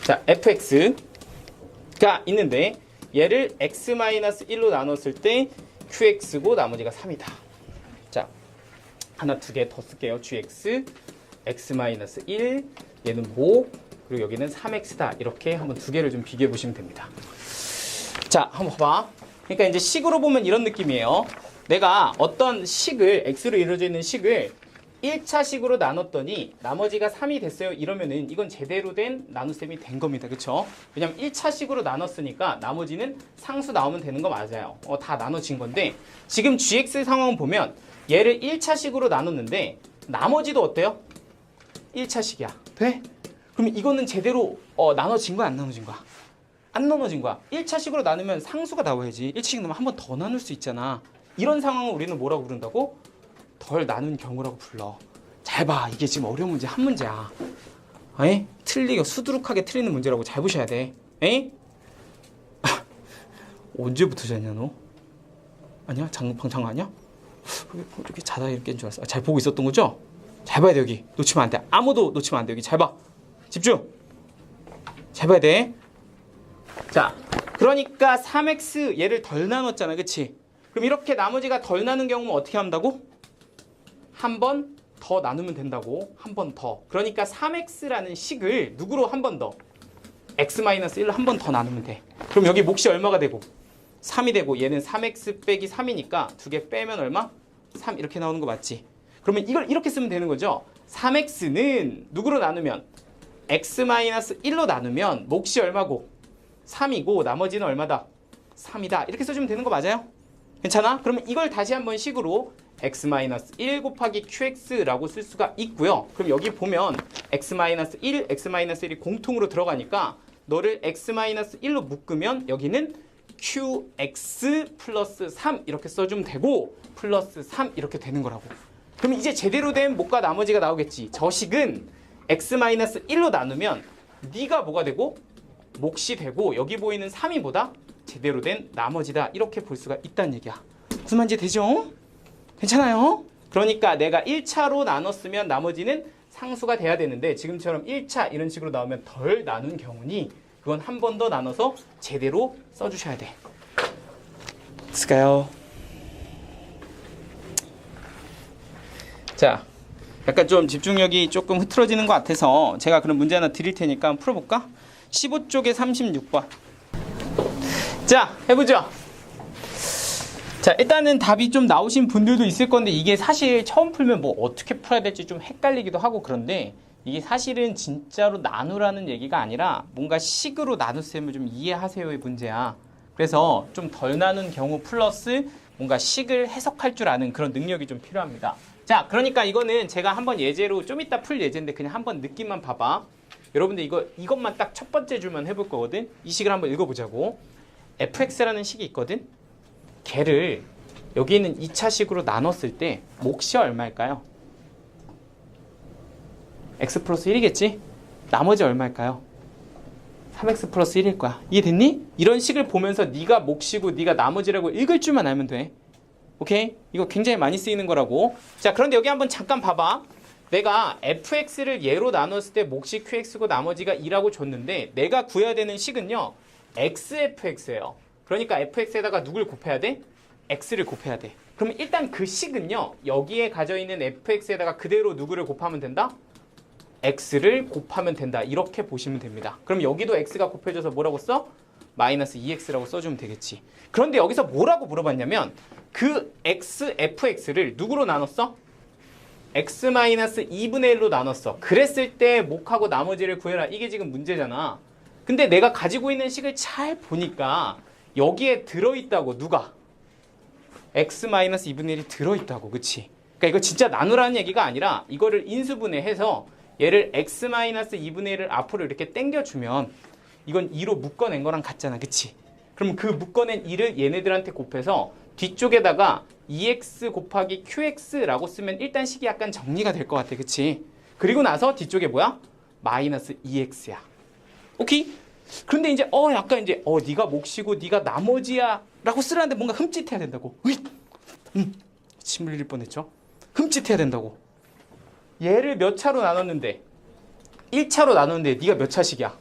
자, fx가 있는데 얘를 x-1로 나눴을 때 qx고 나머지가 3이다. 자, 하나 두 개 더 쓸게요. gx, x-1, 얘는 모, 그리고 여기는 3x다. 이렇게 한번 두 개를 좀 비교해 보시면 됩니다. 자, 한번 봐봐. 그러니까 이제 식으로 보면 이런 느낌이에요. 내가 어떤 식을, x로 이루어져 있는 식을 1차 식으로 나눴더니 나머지가 3이 됐어요. 이러면은 이건 제대로 된 나눗셈이 된 겁니다. 그쵸? 왜냐면 1차 식으로 나눴으니까 나머지는 상수 나오면 되는 거 맞아요. 다 나눠진 건데 지금 gx 상황 보면 얘를 1차 식으로 나눴는데 나머지도 어때요? 1차 식이야. 돼? 그럼 이거는 제대로 나눠진 거야? 안 나눠진 거야? 안 나눠진 거야. 1차 식으로 나누면 상수가 나와야지. 1차 식 나누면 한 번 더 나눌 수 있잖아. 이런 상황을 우리는 뭐라고 부른다고? 덜 나눈 경우라고 불러. 잘 봐. 이게 지금 어려운 문제 한 문제야. 에? 틀리게 수두룩하게 틀리는 문제라고 잘 보셔야 돼. 에? 언제부터 잤냐 너? 아니야? 방장 아니야? 이렇게 자다 이렇게 줄 알았어. 잘 보고 있었던 거죠? 잘 봐야 돼. 여기 놓치면 안 돼. 아무도 놓치면 안 돼. 여기 잘 봐. 집중. 잘 봐야 돼. 자, 그러니까 3x 얘를 덜 나눴잖아. 그치? 그럼 이렇게 나머지가 덜 나눈 경우는 어떻게 한다고? 한 번 더 나누면 된다고. 한 번 더. 그러니까 3x라는 식을 누구로 한 번 더? x-1로 한 번 더 나누면 돼. 그럼 여기 몫이 얼마가 되고? 3이 되고 얘는 3x 빼기 3이니까 두 개 빼면 얼마? 3 이렇게 나오는 거 맞지? 그러면 이걸 이렇게 쓰면 되는 거죠. 3x는 누구로 나누면? x-1로 나누면 몫이 얼마고? 3이고 나머지는 얼마다? 3이다. 이렇게 써주면 되는 거 맞아요? 괜찮아? 그러면 이걸 다시 한번 식으로 x-1 곱하기 qx라고 쓸 수가 있고요. 그럼 여기 보면 x-1, x-1이 공통으로 들어가니까 너를 x-1로 묶으면 여기는 qx 플러스 3 이렇게 써주면 되고 플러스 3 이렇게 되는 거라고. 그럼 이제 제대로 된 몫과 나머지가 나오겠지. 저 식은 x-1로 나누면 네가 뭐가 되고 몫이 되고 여기 보이는 3이 보다 제대로 된 나머지다. 이렇게 볼 수가 있다는 얘기야. 무슨 말인지 되죠? 괜찮아요? 그러니까 내가 1차로 나눴으면 나머지는 상수가 돼야 되는데 지금처럼 1차 이런 식으로 나오면 덜 나눈 경우니 그건 한 번 더 나눠서 제대로 써주셔야 돼. 됐을까요? 자, 약간 좀 집중력이 조금 흐트러지는 것 같아서 제가 그럼 문제 하나 드릴 테니까 한번 풀어볼까? 15쪽에 36번. 자, 해보죠. 자, 일단은 답이 좀 나오신 분들도 있을 건데 이게 사실 처음 풀면 뭐 어떻게 풀어야 될지 좀 헷갈리기도 하고 그런데 이게 사실은 진짜로 나누라는 얘기가 아니라 뭔가 식으로 나눗셈을 좀 이해하세요의 문제야. 그래서 좀 덜 나눈 경우 플러스 뭔가 식을 해석할 줄 아는 그런 능력이 좀 필요합니다. 자, 그러니까 이거는 제가 한번 예제로 좀 이따 풀 예제인데 그냥 한번 느낌만 봐봐. 여러분들 이것만 딱 첫 번째 줄만 해볼 거거든. 이 식을 한번 읽어보자고. fx라는 식이 있거든. 걔를 여기 있는 2차식으로 나눴을 때 몫이 얼마일까요? x 플러스 1이겠지? 나머지 얼마일까요? 3x 플러스 1일 거야. 이해됐니? 이런 식을 보면서 네가 몫이고 네가 나머지라고 읽을 줄만 알면 돼. 오케이? 이거 굉장히 많이 쓰이는 거라고. 자, 그런데 여기 한번 잠깐 봐봐. 내가 fx를 얘로 나눴을 때 몫이 qx고 나머지가 2라고 줬는데 내가 구해야 되는 식은요. xfx예요. 그러니까 fx에다가 누굴 곱해야 돼? x를 곱해야 돼. 그러면 일단 그 식은요. 여기에 가져있는 fx에다가 그대로 누구를 곱하면 된다? x를 곱하면 된다. 이렇게 보시면 됩니다. 그럼 여기도 x가 곱해져서 뭐라고 써? 마이너스 2x라고 써주면 되겠지. 그런데 여기서 뭐라고 물어봤냐면 그 fx를 누구로 나눴어? x-2분의 1로 나눴어. 그랬을 때 몫하고 나머지를 구해라. 이게 지금 문제잖아. 근데 내가 가지고 있는 식을 잘 보니까 여기에 들어있다고. 누가? x-2분의 1이 들어있다고. 그치? 그러니까 이거 진짜 나누라는 얘기가 아니라 이거를 인수분해해서 얘를 x-2분의 1을 앞으로 이렇게 당겨주면 이건 2로 묶어낸 거랑 같잖아. 그치? 그럼 그 묶어낸 2를 얘네들한테 곱해서 뒤쪽에다가 2x 곱하기 qx라고 쓰면 일단 식이 약간 정리가 될 것 같아. 그치? 그리고 나서 뒤쪽에 뭐야? 마이너스 2x야. 오케이? 그런데 이제 약간 이제 네가 몫이고 네가 나머지야 라고 쓰라는데 뭔가 흠칫해야 된다고. 침 흘릴 뻔했죠? 흠칫해야 된다고. 얘를 몇 차로 나눴는데 1차로 나눴는데 네가 몇 차식이야?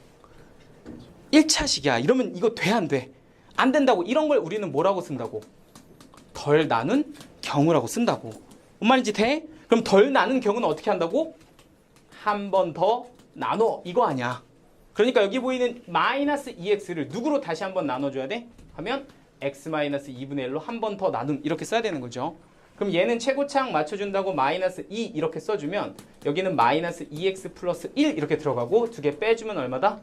1차식이야. 이러면 이거 돼 안 돼? 안 된다고. 이런 걸 우리는 뭐라고 쓴다고? 덜 나눈 경우라고 쓴다고. 뭔 말인지 돼? 그럼 덜 나눈 경우는 어떻게 한다고? 한 번 더 나눠. 이거 아니야. 그러니까 여기 보이는 마이너스 2x를 누구로 다시 한번 나눠줘야 돼? 하면 x-2분의 1로 한 번 더 나눔. 이렇게 써야 되는 거죠. 그럼 얘는 최고차항 맞춰준다고 마이너스 2 이렇게 써주면 여기는 마이너스 2x 플러스 1 이렇게 들어가고 두 개 빼주면 얼마다?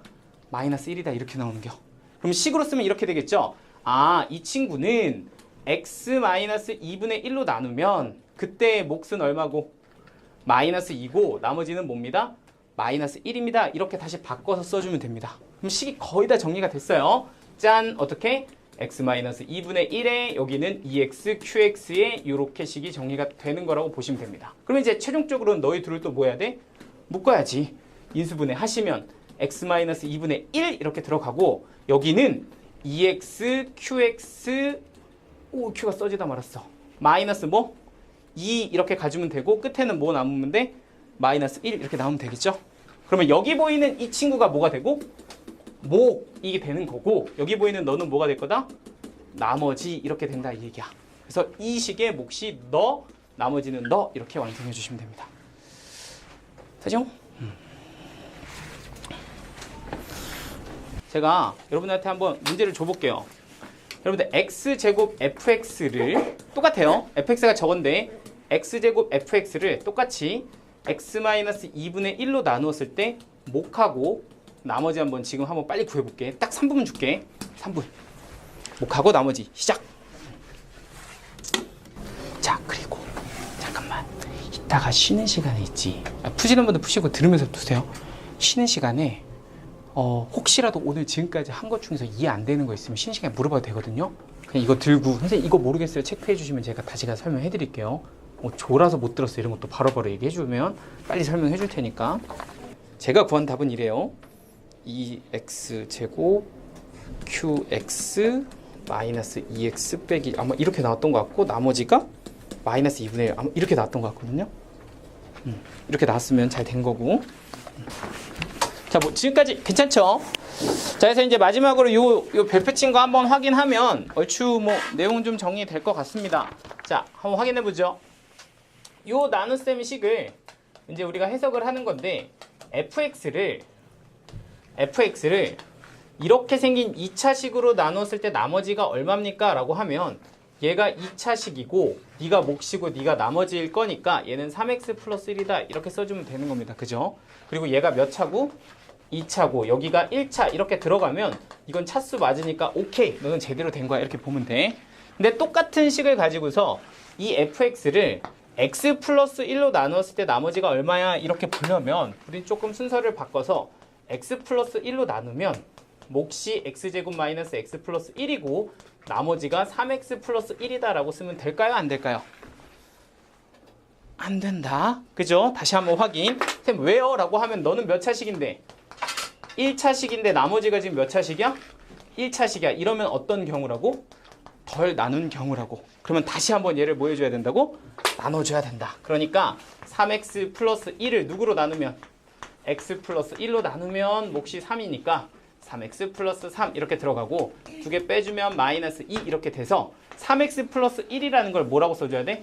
마이너스 1이다. 이렇게 나오는 겨. 그럼 식으로 쓰면 이렇게 되겠죠? 아, 이 친구는 x-2분의 1로 나누면 그때 몫은 얼마고? 마이너스 2고 나머지는 뭡니다? 마이너스 1입니다. 이렇게 다시 바꿔서 써주면 됩니다. 그럼 식이 거의 다 정리가 됐어요. 짠! 어떻게? x-2분의 1에 여기는 2x, qx에 이렇게 식이 정리가 되는 거라고 보시면 됩니다. 그러면 이제 최종적으로는 너희 둘을 또 뭐 해야 돼? 묶어야지. 인수분해 하시면 x-2분의 1 이렇게 들어가고 여기는 2x, qx, q가 써지다 말았어. 마이너스 뭐? 2 이렇게 가주면 되고 끝에는 뭐 남으면 돼? 마이너스 1 이렇게 나오면 되겠죠? 그러면 여기 보이는 이 친구가 뭐가 되고? 이게 되는 거고 여기 보이는 너는 뭐가 될 거다? 나머지 이렇게 된다 이 얘기야. 그래서 이 식의 몫이 너, 나머지는 너 이렇게 완성해 주시면 됩니다. 되죠? 제가 여러분한테 한번 문제를 줘볼게요. 여러분들 x제곱 fx를 똑같아요. fx가 저건데 x제곱 fx를 똑같이 x-2분의 1로 나누었을 때 몫하고 나머지 한번 지금 한번 빨리 구해볼게. 딱 3분 줄게. 3분. 몫하고 나머지 시작. 자, 그리고 잠깐만. 이따가 쉬는 시간에 있지. 푸시는 분들 푸시고 들으면서 두세요. 쉬는 시간에 혹시라도 오늘 지금까지 한 것 중에서 이해 안 되는 거 있으면 쉬는 시간에 물어봐도 되거든요. 그냥 이거 들고 선생님 이거 모르겠어요 체크해 주시면 제가 다시 가서 설명해 드릴게요. 졸아서 못 들었어 이런 것도 바로바로 얘기해 주면 빨리 설명해 줄 테니까. 제가 구한 답은 이래요. 2x제곱 qx 마이너스 2x 빼기 아마 이렇게 나왔던 것 같고 나머지가 마이너스 2분의 1 아마 이렇게 나왔던 것 같거든요. 이렇게 나왔으면 잘 된 거고. 자, 뭐 지금까지 괜찮죠? 자, 그래서 이제 마지막으로 요 별표 친 거 한번 확인하면 얼추 뭐 내용 좀 정리될 것 같습니다. 자, 한번 확인해 보죠. 요 나눗셈 식을 이제 우리가 해석을 하는 건데 fx를 이렇게 생긴 2차식으로 나눴을 때 나머지가 얼마입니까? 라고 하면 얘가 2차식이고 네가 몫이고 네가 나머지일 거니까 얘는 3x 플러스 1이다 이렇게 써주면 되는 겁니다. 그죠? 그리고 얘가 몇 차고? 2차고 여기가 1차 이렇게 들어가면 이건 차수 맞으니까 오케이 너는 제대로 된 거야 이렇게 보면 돼. 근데 똑같은 식을 가지고서 이 fx를 x 플러스 1로 나눴을 때 나머지가 얼마야 이렇게 보려면 우린 조금 순서를 바꿔서 x 플러스 1로 나누면 몫이 x제곱 마이너스 x 플러스 1이고 나머지가 3x 플러스 1이다 라고 쓰면 될까요? 안 될까요? 안 된다. 그죠? 다시 한번 확인. 쌤 왜요? 라고 하면 너는 몇 차식인데? 1차식인데 나머지가 지금 몇 차식이야? 1차식이야. 이러면 어떤 경우라고? 덜 나눈 경우라고. 그러면 다시 한번 얘를 뭐 해줘야 된다고? 나눠줘야 된다. 그러니까 3x 플러스 1을 누구로 나누면? x 플러스 1로 나누면 몫이 3이니까 3x 플러스 3 이렇게 들어가고 두 개 빼주면 마이너스 2 이렇게 돼서 3x 플러스 1이라는 걸 뭐라고 써줘야 돼?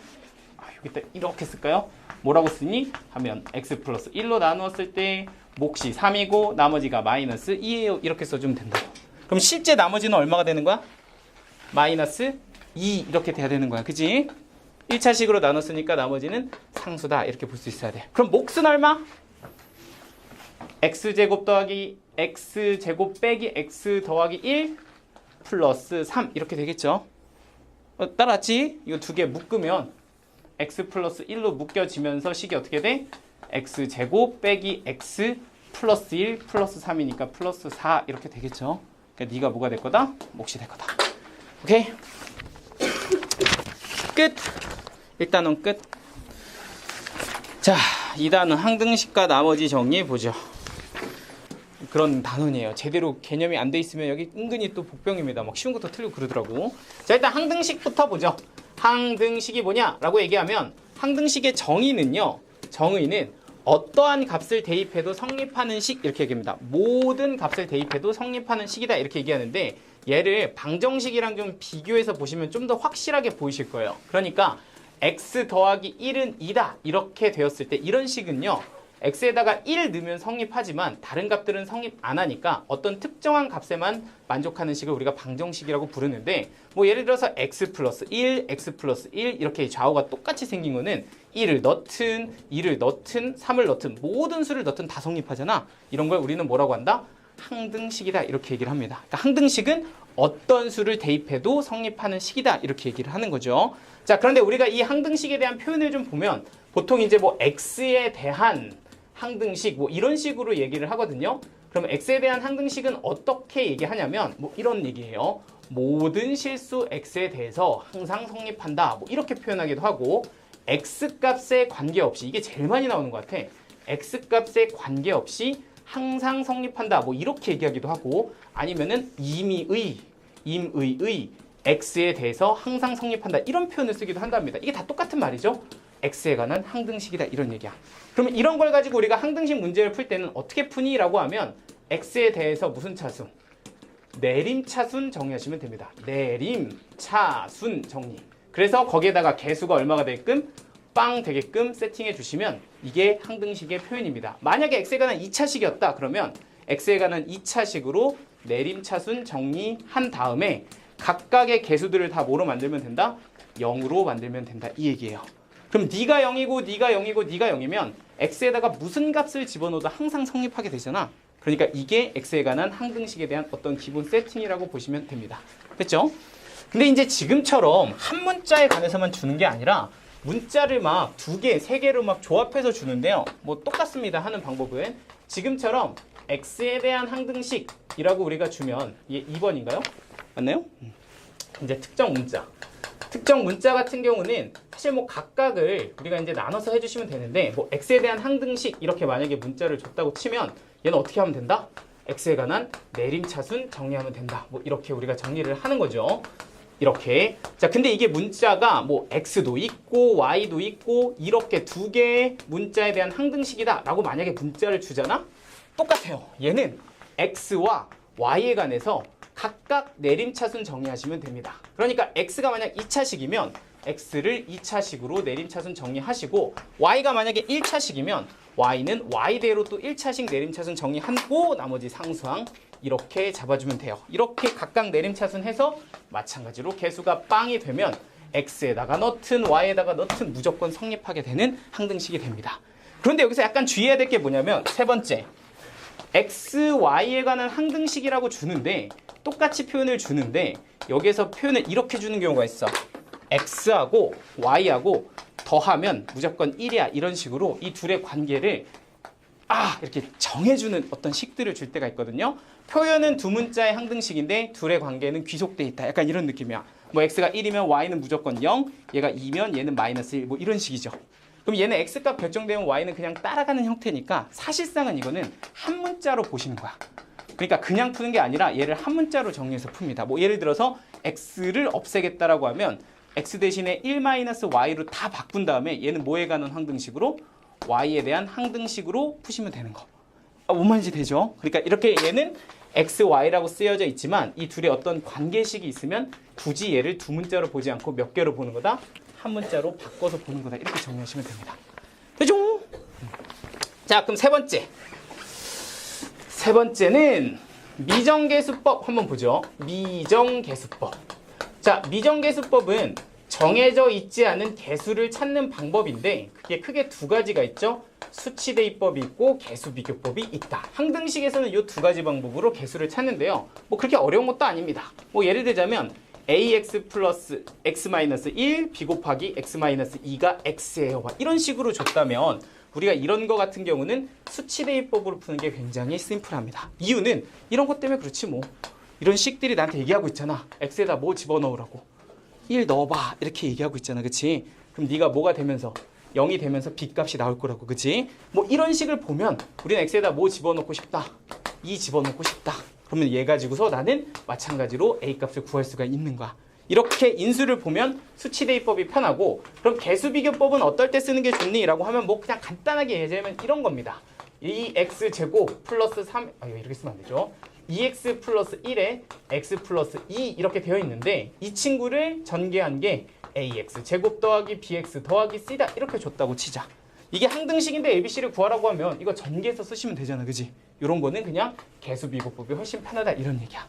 여기다 이렇게 쓸까요? 뭐라고 쓰니? 하면 x 플러스 1로 나누었을 때 몫이 3이고 나머지가 마이너스 2예요. 이렇게 써주면 된다고. 그럼 실제 나머지는 얼마가 되는 거야? 마이너스 2 이렇게 돼야 되는 거야. 그지? 1차식으로 나눴으니까 나머지는 상수다. 이렇게 볼 수 있어야 돼. 그럼 몫은 얼마? x제곱 더하기 x제곱 빼기 x 더하기 1 플러스 3 이렇게 되겠죠? 따라왔지? 이거 두 개 묶으면 x 플러스 1로 묶여지면서 식이 어떻게 돼? x제곱 빼기 x 플러스 1 플러스 3이니까 플러스 4 이렇게 되겠죠? 그러니까 네가 뭐가 될 거다? 몫이 될 거다. 오케이? 끝! 1단원 끝. 자, 2단원 항등식과 나머지 정리해 보죠. 그런 단원이에요. 제대로 개념이 안 돼 있으면 여기 은근히 또 복병입니다. 막 쉬운 것도 틀리고 그러더라고. 자, 일단 항등식부터 보죠. 항등식이 뭐냐라고 얘기하면 항등식의 정의는요. 정의는 어떠한 값을 대입해도 성립하는 식 이렇게 얘기합니다. 모든 값을 대입해도 성립하는 식이다 이렇게 얘기하는데 얘를 방정식이랑 좀 비교해서 보시면 좀 더 확실하게 보이실 거예요. 그러니까 x 더하기 1은 2다 이렇게 되었을 때 이런 식은요. x에다가 1 넣으면 성립하지만 다른 값들은 성립 안 하니까 어떤 특정한 값에만 만족하는 식을 우리가 방정식이라고 부르는데 뭐 예를 들어서 x 플러스 1, x 플러스 1 이렇게 좌우가 똑같이 생긴 거는 1을 넣든 2를 넣든 3을 넣든 모든 수를 넣든 다 성립하잖아. 이런 걸 우리는 뭐라고 한다? 항등식이다 이렇게 얘기를 합니다. 그러니까 항등식은 어떤 수를 대입해도 성립하는 식이다 이렇게 얘기를 하는 거죠. 자, 그런데 우리가 이 항등식에 대한 표현을 좀 보면 보통 이제 뭐 x에 대한 항등식 뭐 이런 식으로 얘기를 하거든요. 그럼 x에 대한 항등식은 어떻게 얘기하냐면 뭐 이런 얘기예요. 모든 실수 x에 대해서 항상 성립한다. 뭐 이렇게 표현하기도 하고 x 값에 관계없이 이게 제일 많이 나오는 것 같아. x 값에 관계없이 항상 성립한다. 뭐 이렇게 얘기하기도 하고 아니면은 임의의 x에 대해서 항상 성립한다. 이런 표현을 쓰기도 한답니다. 이게 다 똑같은 말이죠. x에 관한 항등식이다 이런 얘기야. 그러면 이런 걸 가지고 우리가 항등식 문제를 풀 때는 어떻게 푸니? 라고 하면 x에 대해서 무슨 차순? 내림차순 정리하시면 됩니다. 내림차순 정리. 그래서 거기에다가 개수가 얼마가 되게끔 빵 되게끔 세팅해 주시면 이게 항등식의 표현입니다. 만약에 x에 관한 2차식이었다 그러면 x에 관한 2차식으로 내림차순 정리한 다음에 각각의 개수들을 다 뭐로 만들면 된다? 0으로 만들면 된다 이 얘기예요. 그럼 네가 0이고 네가 0이고 네가 0이면 x에다가 무슨 값을 집어넣어도 항상 성립하게 되잖아. 그러니까 이게 x에 관한 항등식에 대한 어떤 기본 세팅이라고 보시면 됩니다. 됐죠? 근데 이제 지금처럼 한 문자에 관해서만 주는 게 아니라 문자를 막 2개, 3개로 막 조합해서 주는데요. 뭐 똑같습니다. 하는 방법은 지금처럼 x에 대한 항등식이라고 우리가 주면 이게 2번인가요? 맞나요? 이제 특정 문자 같은 경우는 사실 뭐 각각을 우리가 이제 나눠서 해주시면 되는데 뭐 x에 대한 항등식 이렇게 만약에 문자를 줬다고 치면 얘는 어떻게 하면 된다? x에 관한 내림차순 정리하면 된다. 뭐 이렇게 우리가 정리를 하는 거죠. 이렇게. 자, 근데 이게 문자가 뭐 x도 있고 y도 있고 이렇게 두 개의 문자에 대한 항등식이다 라고 만약에 문자를 주잖아? 똑같아요. 얘는 x와 y에 관해서 각각 내림차순 정리하시면 됩니다. 그러니까 x가 만약 2차식이면 x를 2차식으로 내림차순 정리하시고 y가 만약에 1차식이면 y는 y대로 또 1차식 내림차순 정리하고 나머지 상수항 이렇게 잡아주면 돼요. 이렇게 각각 내림차순 해서 마찬가지로 개수가 빵이 되면 x에다가 넣든 y에다가 넣든 무조건 성립하게 되는 항등식이 됩니다. 그런데 여기서 약간 주의해야 될 게 뭐냐면 세 번째, x, y에 관한 항등식이라고 주는데 똑같이 표현을 주는데 여기에서 표현을 이렇게 주는 경우가 있어. x하고 y하고 더하면 무조건 1이야. 이런 식으로 이 둘의 관계를 이렇게 정해주는 어떤 식들을 줄 때가 있거든요. 표현은 두 문자의 항등식인데 둘의 관계는 귀속돼 있다. 약간 이런 느낌이야. 뭐 x가 1이면 y는 무조건 0, 얘가 2면 얘는 마이너스 1, 뭐 이런 식이죠. 그럼 얘는 x값 결정되면 y는 그냥 따라가는 형태니까 사실상은 이거는 한 문자로 보시는 거야. 그러니까 그냥 푸는 게 아니라 얘를 한 문자로 정리해서 풉니다. 뭐 예를 들어서 x를 없애겠다라고 하면 x 대신에 1-y로 다 바꾼 다음에 얘는 뭐에 관한 항등식으로? y에 대한 항등식으로 푸시면 되는 거. 뭔 말인지 되죠? 그러니까 이렇게 얘는 x, y라고 쓰여져 있지만 이 둘의 어떤 관계식이 있으면 굳이 얘를 두 문자로 보지 않고 몇 개로 보는 거다? 한 문자로 바꿔서 보는 거다. 이렇게 정리하시면 됩니다. 되죠? 자, 그럼 세 번째. 세 번째는 미정계수법 한번 보죠. 미정계수법. 자, 미정계수법은 정해져 있지 않은 개수를 찾는 방법인데 그게 크게 두 가지가 있죠. 수치대입법이 있고 개수비교법이 있다. 항등식에서는 이 두 가지 방법으로 개수를 찾는데요. 뭐 그렇게 어려운 것도 아닙니다. 뭐 예를 들자면 ax 플러스 x 마이너스 1 b 곱하기 x 마이너스 2가 x예요. 이런 식으로 줬다면 우리가 이런 거 같은 경우는 수치대입법으로 푸는 게 굉장히 심플합니다. 이유는 이런 것 때문에 그렇지 뭐. 이런 식들이 나한테 얘기하고 있잖아. x에다 뭐 집어넣으라고. 1 넣어봐. 이렇게 얘기하고 있잖아. 그치? 그럼 네가 뭐가 되면서 0이 되면서 b값이 나올 거라고. 그치? 뭐 이런 식을 보면 우리는 x에다 뭐 집어넣고 싶다. 2 집어넣고 싶다. 그러면 얘 가지고서 나는 마찬가지로 a값을 구할 수가 있는 거야. 이렇게 인수를 보면 수치대입법이 편하고 그럼 개수비교법은 어떨 때 쓰는 게 좋니? 라고 하면 뭐 그냥 간단하게 얘기하면 이런 겁니다. 2x 제곱 플러스 3 이거 이렇게 쓰면 안 되죠. 2x 플러스 1에 x 플러스 2 이렇게 되어 있는데 이 친구를 전개한 게 ax 제곱 더하기 bx 더하기 c다 이렇게 줬다고 치자. 이게 항등식인데 ABC를 구하라고 하면 이거 전개해서 쓰시면 되잖아. 그지? 이런 거는 그냥 개수비교법이 훨씬 편하다 이런 얘기야.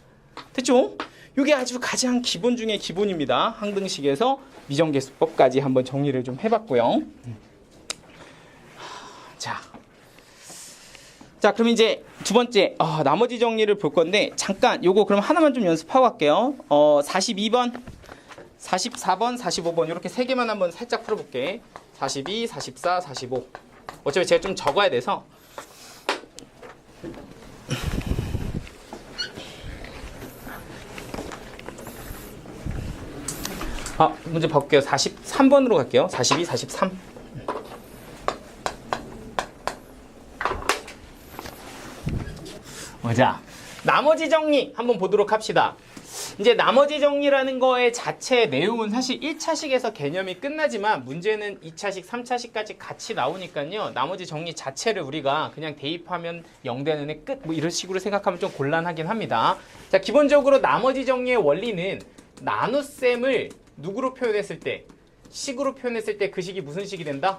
됐죠? 이게 아주 가장 기본 중에 기본입니다. 항등식에서 미정계수법까지 한번 정리를 좀 해봤고요. 자, 그럼 이제 두 번째 나머지 정리를 볼 건데 잠깐 요거 그럼 하나만 좀 연습하고 갈게요. 42번, 44번, 45번 이렇게 세 개만 한번 살짝 풀어볼게. 42, 44, 45. 어차피 제가 좀 적어야 돼서. 문제 바꿀게요. 43번으로 갈게요. 42, 43. 자, 나머지 정리 한번 보도록 합시다. 이제 나머지 정리라는 거의 자체 내용은 사실 1차식에서 개념이 끝나지만 문제는 2차식, 3차식까지 같이 나오니까요. 나머지 정리 자체를 우리가 그냥 대입하면 0되는 애 끝 뭐 이런 식으로 생각하면 좀 곤란하긴 합니다. 자, 기본적으로 나머지 정리의 원리는 나눗셈을 누구로 표현했을 때? 식으로 표현했을 때 그 식이 무슨 식이 된다?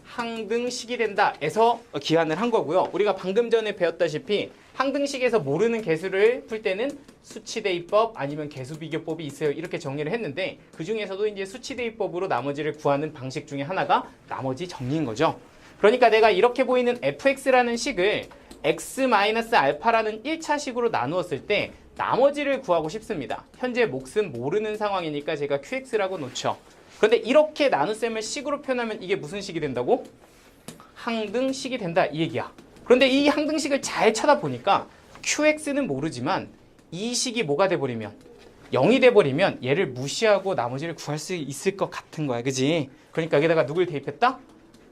항등식이 된다 에서 기한을 한 거고요. 우리가 방금 전에 배웠다시피 항등식에서 모르는 개수를 풀 때는 수치대입법 아니면 개수비교법이 있어요. 이렇게 정리를 했는데 그 중에서도 이제 수치대입법으로 나머지를 구하는 방식 중에 하나가 나머지 정리인 거죠. 그러니까 내가 이렇게 보이는 fx라는 식을 x-알파라는 1차식으로 나누었을 때 나머지를 구하고 싶습니다. 현재 몫은 모르는 상황이니까 제가 qx라고 놓죠. 그런데 이렇게 나눗셈을 식으로 표현하면 이게 무슨 식이 된다고? 항등식이 된다 이 얘기야. 그런데 이 항등식을 잘 쳐다보니까 qx는 모르지만 이 식이 뭐가 돼버리면 0이 돼버리면 얘를 무시하고 나머지를 구할 수 있을 것 같은 거야. 그지? 그러니까 여기다가 누굴 대입했다?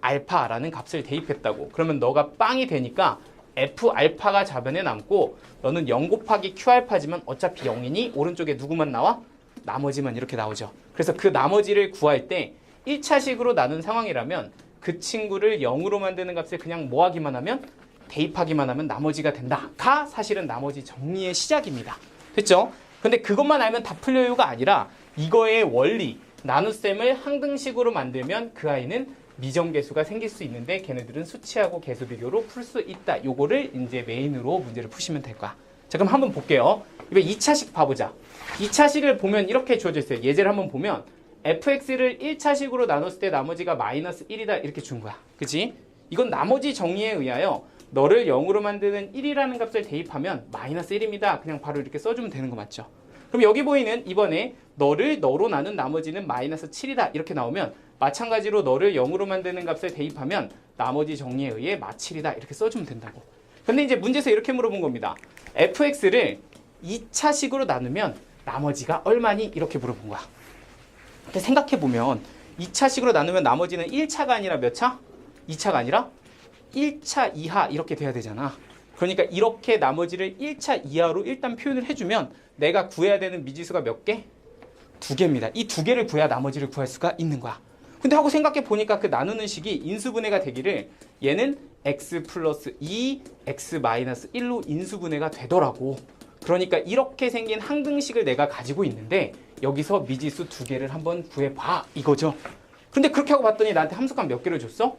알파라는 값을 대입했다고. 그러면 너가 빵이 되니까 F 알파가 좌변에 남고 너는 0 곱하기 Q 알파지만 어차피 0이니 오른쪽에 누구만 나와? 나머지만 이렇게 나오죠. 그래서 그 나머지를 구할 때 1차식으로 나눈 상황이라면 그 친구를 0으로 만드는 값을 그냥 뭐 하기만 하면 대입하기만 하면 나머지가 된다가 사실은 나머지 정리의 시작입니다. 됐죠? 근데 그것만 알면 다 풀려요가 아니라 이거의 원리, 나눗셈을 항등식으로 만들면 그 아이는 미정계수가 생길 수 있는데 걔네들은 수치하고 계수 비교로 풀 수 있다. 요거를 이제 메인으로 문제를 푸시면 될 거야. 자, 그럼 한번 볼게요. 이번 2차식 봐보자. 2차식을 보면 이렇게 주어져 있어요. 예제를 한번 보면 fx를 1차식으로 나눴을 때 나머지가 마이너스 1이다 이렇게 준 거야. 그치? 이건 나머지 정의에 의하여 너를 0으로 만드는 1이라는 값을 대입하면 마이너스 1입니다. 그냥 바로 이렇게 써주면 되는 거 맞죠? 그럼 여기 보이는 이번에 너를 너로 나눈 나머지는 마이너스 7이다 이렇게 나오면 마찬가지로 너를 0으로 만드는 값을 대입하면 나머지 정리에 의해 마7이다 이렇게 써주면 된다고. 근데 이제 문제에서 이렇게 물어본 겁니다. fx를 2차식으로 나누면 나머지가 얼마니? 이렇게 물어본 거야. 근데 생각해보면 2차식으로 나누면 나머지는 1차가 아니라 몇 차? 2차가 아니라 1차 이하 이렇게 돼야 되잖아. 그러니까 이렇게 나머지를 1차 이하로 일단 표현을 해주면 내가 구해야 되는 미지수가 몇 개? 2개입니다. 이 2개를 구해야 나머지를 구할 수가 있는 거야. 근데 하고 생각해 보니까 그 나누는 식이 인수분해가 되기를 얘는 x 플러스 2, x 마이너스 1로 인수분해가 되더라고. 그러니까 이렇게 생긴 항등식을 내가 가지고 있는데 여기서 미지수 2개를 한번 구해봐 이거죠. 근데 그렇게 하고 봤더니 나한테 함수값 몇 개를 줬어?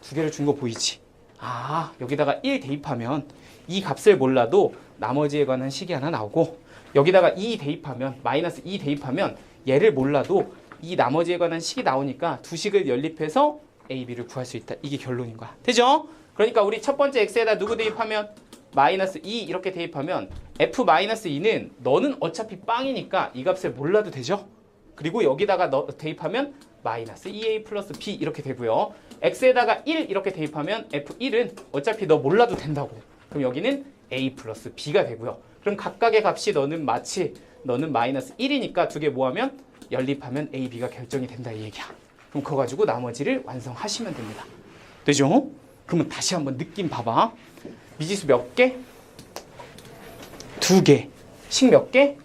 2개를 준 거 보이지? 아, 여기다가 1 대입하면 이 값을 몰라도 나머지에 관한 식이 하나 나오고 여기다가 2 대입하면 마이너스 2 대입하면 얘를 몰라도 이 나머지에 관한 식이 나오니까 두 식을 연립해서 A, B를 구할 수 있다. 이게 결론인 거야. 되죠? 그러니까 우리 첫 번째 X에다 누구 대입하면 마이너스 2 이렇게 대입하면 F 마이너스 2는 너는 어차피 빵이니까 이 값을 몰라도 되죠? 그리고 여기다가 대입하면 마이너스 2A 플러스 B 이렇게 되고요. X에다가 1 이렇게 대입하면 F1은 어차피 너 몰라도 된다고. 그럼 여기는 A 플러스 B가 되고요. 그럼 각각의 값이 너는 마치 너는 마이너스 1이니까 두 개 모으면 연립하면 A, B가 결정이 된다 이 얘기야. 그럼 그거 가지고 나머지를 완성하시면 됩니다. 되죠? 그러면 다시 한번 느낌 봐봐. 미지수 몇 개? 2개. 식 몇 개?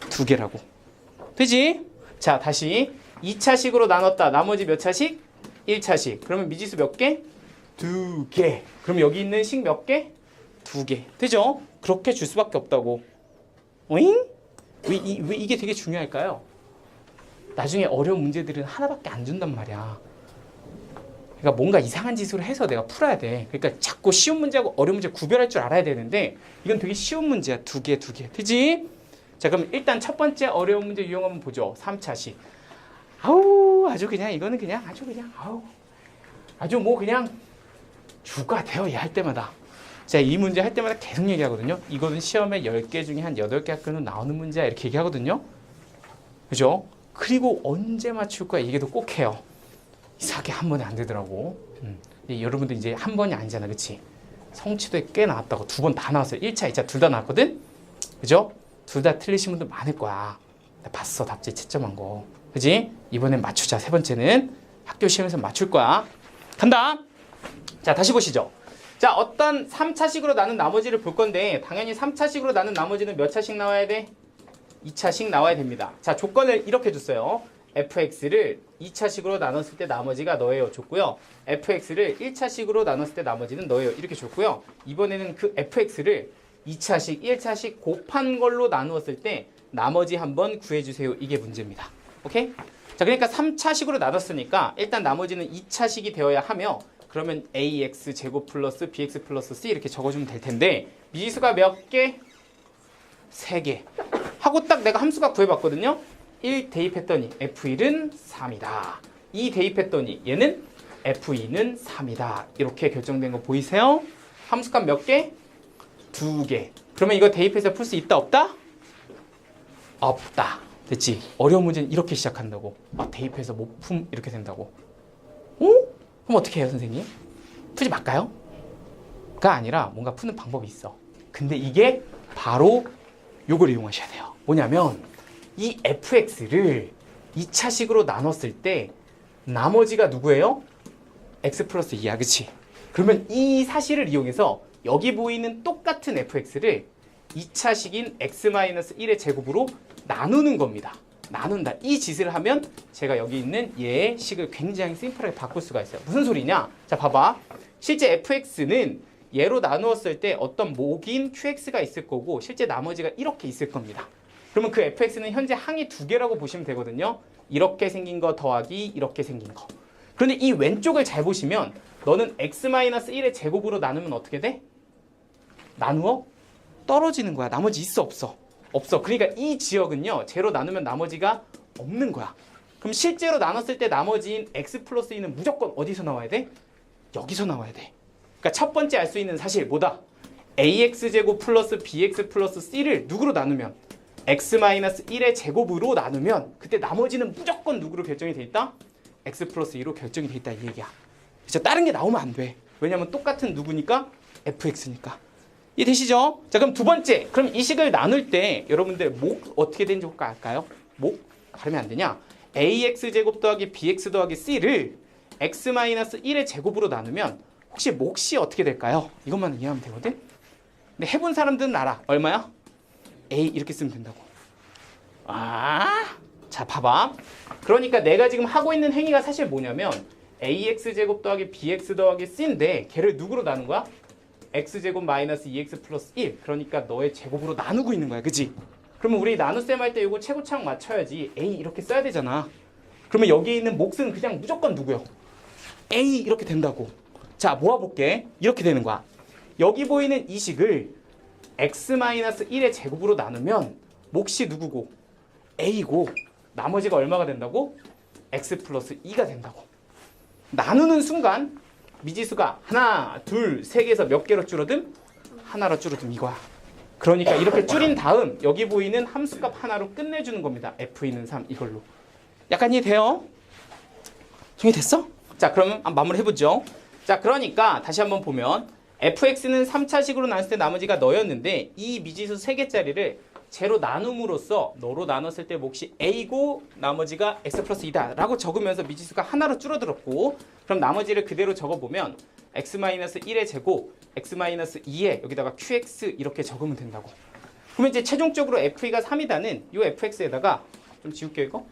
2개라고. 되지? 자, 다시 2차식으로 나눴다. 나머지 몇 차식? 1차식. 그러면 미지수 몇 개? 2개. 그럼 여기 있는 식 몇 개? 2개. 되죠? 그렇게 줄 수밖에 없다고. 오잉? 왜 이게 되게 중요할까요? 나중에 어려운 문제들은 하나밖에 안 준단 말이야. 그러니까 뭔가 이상한 짓을 해서 내가 풀어야 돼. 그러니까 자꾸 쉬운 문제하고 어려운 문제 구별할 줄 알아야 되는데 이건 되게 쉬운 문제야. 2개. 되지? 자, 그럼 일단 첫 번째 어려운 문제 유형 한번 보죠. 3차식. 아우, 아주 그냥 이거는 그냥 아주 그냥 아주 뭐 그냥 죽을 것 같아요. 얘 할 때마다. 자, 이 문제 할 때마다 계속 얘기하거든요. 이거는 시험에 10개 중에 한 8개 학교는 나오는 문제야. 이렇게 얘기하거든요. 그죠? 그리고 언제 맞출 거야? 얘기도 꼭 해요. 이상하게 한 번에 안 되더라고. 여러분들 이제 한 번이 아니잖아. 그치? 성취도에 꽤 나왔다고. 2번 다 나왔어요. 1차, 2차 둘 다 나왔거든? 그죠? 둘 다 틀리신 분들 많을 거야. 나 봤어. 답지 채점한 거. 그지? 이번엔 맞추자. 세 번째는 학교 시험에서 맞출 거야. 간다! 자, 다시 보시죠. 자, 어떤 3차식으로 나눈 나머지를 볼 건데 당연히 3차식으로 나눈 나머지는 몇 차식 나와야 돼? 2차식 나와야 됩니다. 자, 조건을 이렇게 줬어요. fx를 2차식으로 나눴을 때 나머지가 너예요 줬고요. fx를 1차식으로 나눴을 때 나머지는 너예요 이렇게 줬고요. 이번에는 그 fx를 2차식, 1차식 곱한 걸로 나누었을 때 나머지 한번 구해주세요. 이게 문제입니다. 오케이? 자, 그러니까 3차식으로 나눴으니까 일단 나머지는 2차식이 되어야 하며 그러면 ax 제곱 플러스 bx 플러스 c 이렇게 적어주면 될 텐데 미지수가 몇 개? 3개. 하고 딱 내가 함수가 구해봤거든요. 1 대입했더니 f1은 3이다. 2 대입했더니 얘는 f2는 3이다. 이렇게 결정된 거 보이세요? 함수값 몇 개? 2개. 그러면 이거 대입해서 풀 수 있다 없다? 없다. 됐지? 어려운 문제는 이렇게 시작한다고. 대입해서 못 품 이렇게 된다고. 그럼 어떻게 해요 선생님? 풀지 말까요? 가 아니라 뭔가 푸는 방법이 있어. 근데 이게 바로 요걸 이용하셔야 돼요. 뭐냐면 이 fx를 2차식으로 나눴을 때 나머지가 누구예요? x 플러스 2야. 그치? 그러면 이 사실을 이용해서 여기 보이는 똑같은 fx를 2차식인 x-1의 제곱으로 나누는 겁니다. 나눈다. 이 짓을 하면 제가 여기 있는 얘의 식을 굉장히 심플하게 바꿀 수가 있어요. 무슨 소리냐? 자, 봐봐. 실제 fx는 얘로 나누었을 때 어떤 목인 qx가 있을 거고 실제 나머지가 이렇게 있을 겁니다. 그러면 그 fx는 현재 항이 두 개라고 보시면 되거든요. 이렇게 생긴 거 더하기 이렇게 생긴 거. 그런데 이 왼쪽을 잘 보시면 너는 x-1의 제곱으로 나누면 어떻게 돼? 나누어 떨어지는 거야. 나머지 있어 없어? 없어. 그러니까 이 지역은요. 제로 나누면 나머지가 없는 거야. 그럼 실제로 나눴을 때 나머지인 x 플러스 2는 무조건 어디서 나와야 돼? 여기서 나와야 돼. 그러니까 첫 번째 알 수 있는 사실 뭐다? ax제곱 플러스 bx 플러스 c를 누구로 나누면? x-1의 제곱으로 나누면 그때 나머지는 무조건 누구로 결정이 돼 있다? x 플러스 2로 결정이 돼 있다 이 얘기야. 그렇죠? 다른 게 나오면 안 돼. 왜냐면 똑같은 누구니까? fx니까. 이해되시죠? 자, 그럼 두 번째. 그럼 이 식을 나눌 때 여러분들 목 어떻게 되는지 알까요? 목? 다르면 안 되냐? ax제곱 더하기 bx 더하기 c를 x-1의 제곱으로 나누면 혹시 몫이 어떻게 될까요? 이것만 이해하면 되거든? 근데 해본 사람들은 알아. 얼마야? a 이렇게 쓰면 된다고. 자, 봐봐. 그러니까 내가 지금 하고 있는 행위가 사실 뭐냐면 ax제곱 더하기 bx 더하기 c인데 걔를 누구로 나눈 거야? x제곱 마이너스 2x 플러스 1. 그러니까 너의 제곱으로 나누고 있는 거야. 그치? 그러면 우리 나눗셈 할 때 이거 최고차항 맞춰야지. a 이렇게 써야 되잖아. 그러면 여기 있는 몫은 그냥 무조건 누구요? a 이렇게 된다고. 자, 모아볼게. 이렇게 되는 거야. 여기 보이는 이 식을 x-1의 제곱으로 나누면 몫이 누구고? a고 나머지가 얼마가 된다고? x 플러스 2가 된다고. 나누는 순간 미지수가 하나, 둘, 세 개에서 몇 개로 줄어든? 하나로 줄어든 이거야. 그러니까 이렇게 줄인 다음 여기 보이는 함수값 하나로 끝내주는 겁니다. f는 3 이걸로. 약간 이해돼요? 정리됐어? 자, 그러면 마무리 해보죠. 자, 그러니까 다시 한번 보면 fx는 3차식으로 나눴을 때 나머지가 너였는데 이 미지수 3개짜리를 제로 나눔으로써 너로 나눴을 때 몫이 a고 나머지가 x 플러스 2다 라고 적으면서 미지수가 하나로 줄어들었고 그럼 나머지를 그대로 적어보면 x-1의 제곱 x-2에 여기다가 qx 이렇게 적으면 된다고. 그러면 이제 최종적으로 f가 3이다는 이 fx에다가 좀 지울게요 이거.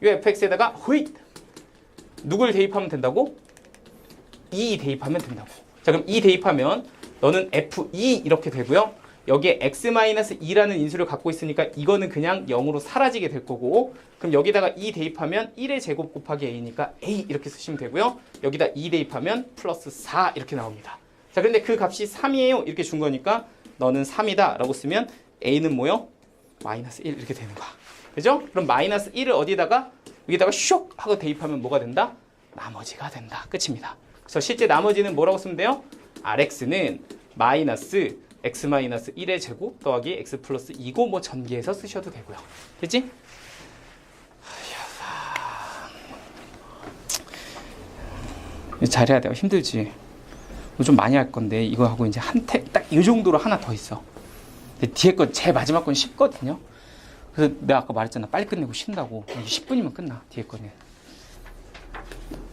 이 fx에다가 호잇 누굴 대입하면 된다고? 2 대입하면 된다고. 자, 그럼 2 대입하면 너는 f2 이렇게 되고요. 여기에 x-2라는 인수를 갖고 있으니까 이거는 그냥 0으로 사라지게 될 거고 그럼 여기다가 2 대입하면 1의 제곱 곱하기 a니까 a 이렇게 쓰시면 되고요. 여기다 2 대입하면 플러스 4 이렇게 나옵니다. 자, 그런데 그 값이 3이에요. 이렇게 준 거니까 너는 3이다 라고 쓰면 a는 뭐요? 마이너스 1 이렇게 되는 거야. 그죠? 그럼 마이너스 1을 어디다가 여기다가 슉 하고 대입하면 뭐가 된다? 나머지가 된다. 끝입니다. 그래서 실제 나머지는 뭐라고 쓰면 돼요? rx는 마이너스 x-1의 제곱 더하기 x 플러스 2고 뭐 전개해서 쓰셔도 되고요. 됐지? 잘해야 돼요. 힘들지? 좀 많이 할 건데 이거 하고 이제 딱 이 정도로 하나 더 있어. 근데 뒤에 거 제일 마지막 건 쉽거든요. 그래서 내가 아까 말했잖아. 빨리 끝내고 쉰다고. 10분이면 끝나. 뒤에 거는.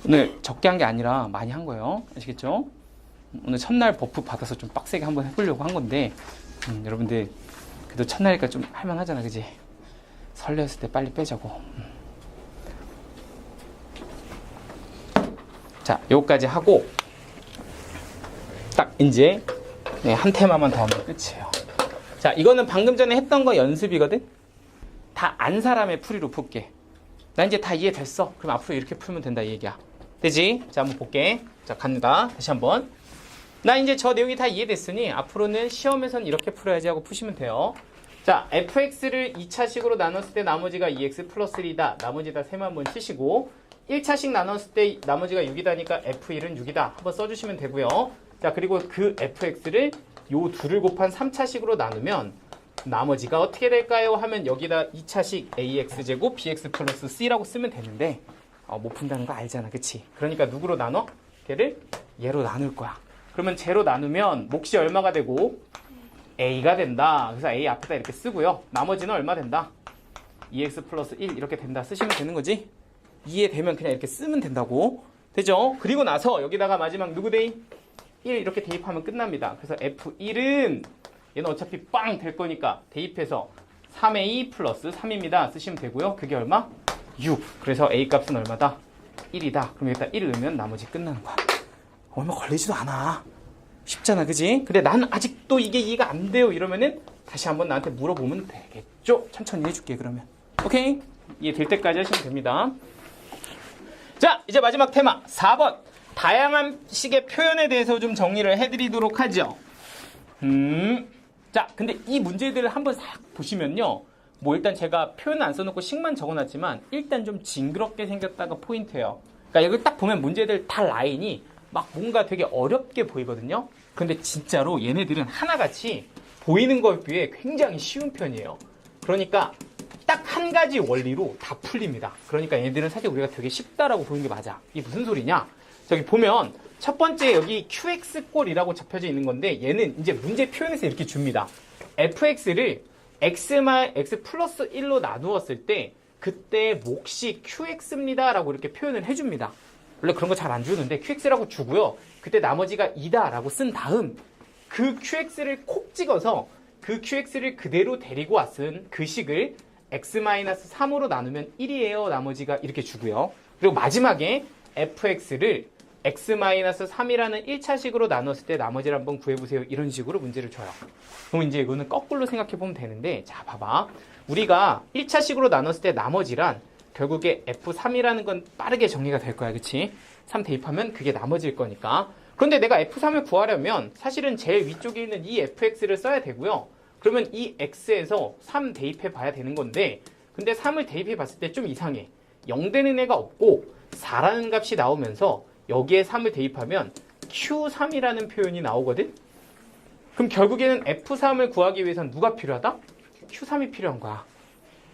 오늘 적게 한 게 아니라 많이 한 거예요. 아시겠죠? 오늘 첫날 버프 받아서 좀 빡세게 한번 해보려고 한 건데 여러분들 그래도 첫날이니까 좀 할만하잖아. 그지? 설레었을 때 빨리 빼자고. 자, 요거까지 하고 딱 이제 한 테마만 더 하면 끝이에요. 자, 이거는 방금 전에 했던 거 연습이거든? 다 안 사람의 풀이로 풀게. 나 이제 다 이해됐어. 그럼 앞으로 이렇게 풀면 된다 이 얘기야. 되지? 자, 한번 볼게. 자, 갑니다. 다시 한번. 나 이제 저 내용이 다 이해됐으니 앞으로는 시험에선 이렇게 풀어야지 하고 푸시면 돼요. 자, fx를 2차식으로 나눴을 때 나머지가 2x 플러스 1이다. 나머지 다 셈 한번 치시고 1차식 나눴을 때 나머지가 6이다니까 f1은 6이다. 한번 써주시면 되고요. 자, 그리고 그 fx를 요 둘을 곱한 3차식으로 나누면 나머지가 어떻게 될까요? 하면 여기다 2차식 ax제곱 bx 플러스 c라고 쓰면 되는데 못 푼다는 거 알잖아. 그치? 그러니까 누구로 나눠? 걔를 얘로 나눌 거야. 그러면 제로 나누면 몫이 얼마가 되고 a가 된다. 그래서 a 앞에다 이렇게 쓰고요. 나머지는 얼마 된다? 2x 플러스 1 이렇게 된다. 쓰시면 되는 거지. 이해되면 그냥 이렇게 쓰면 된다고. 되죠? 그리고 나서 여기다가 마지막 누구 대입? 1 이렇게 대입하면 끝납니다. 그래서 F1은 얘는 어차피 빵 될 거니까 대입해서 3A 플러스 3입니다. 쓰시면 되고요. 그게 얼마? 6. 그래서 A 값은 얼마다? 1이다. 그럼 여기다 1을 넣으면 나머지 끝나는 거야. 얼마 걸리지도 않아. 쉽잖아, 그지? 근데 나는 아직도 이게 이해가 안 돼요. 이러면은 다시 한번 나한테 물어보면 되겠죠? 천천히 해줄게, 그러면. 오케이? 이해될 때까지 하시면 됩니다. 자, 이제 마지막 테마 4번. 다양한 식의 표현에 대해서 좀 정리를 해드리도록 하죠. 자, 근데 이 문제들을 한번 싹 보시면요. 뭐 일단 제가 표현 안 써놓고 식만 적어놨지만 일단 좀 징그럽게 생겼다가 포인트예요. 그러니까 여기 딱 보면 문제들 다 라인이 막 뭔가 되게 어렵게 보이거든요. 근데 진짜로 얘네들은 하나같이 보이는 것에 비해 굉장히 쉬운 편이에요. 그러니까 딱 한 가지 원리로 다 풀립니다. 그러니까 얘네들은 사실 우리가 되게 쉽다라고 보는 게 맞아. 이게 무슨 소리냐? 저기 보면 첫 번째 여기 QX꼴이라고 잡혀져 있는 건데 얘는 이제 문제 표현에서 이렇게 줍니다. fx를 x 플러스 1로 나누었을 때 그때 몫이 qx입니다 라고 이렇게 표현을 해줍니다. 원래 그런 거 잘 안 주는데 qx라고 주고요. 그때 나머지가 2다 라고 쓴 다음 그 qx를 콕 찍어서 그 qx를 그대로 데리고 왔은 그 식을 x-3으로 나누면 1이에요. 나머지가 이렇게 주고요. 그리고 마지막에 fx를 x-3이라는 1차식으로 나눴을 때 나머지를 한번 구해보세요. 이런 식으로 문제를 줘요. 그럼 이제 이거는 거꾸로 생각해보면 되는데 자 봐봐. 우리가 1차식으로 나눴을 때 나머지란 결국에 f3이라는 건 빠르게 정리가 될 거야. 그치? 3 대입하면 그게 나머지일 거니까. 그런데 내가 f3을 구하려면 사실은 제일 위쪽에 있는 이 fx를 써야 되고요. 그러면 이 x에서 3 대입해 봐야 되는 건데 근데 3을 대입해 봤을 때 좀 이상해. 0 되는 애가 없고 4라는 값이 나오면서 여기에 3을 대입하면 Q3이라는 표현이 나오거든? 그럼 결국에는 F3을 구하기 위해서는 누가 필요하다? Q3이 필요한 거야.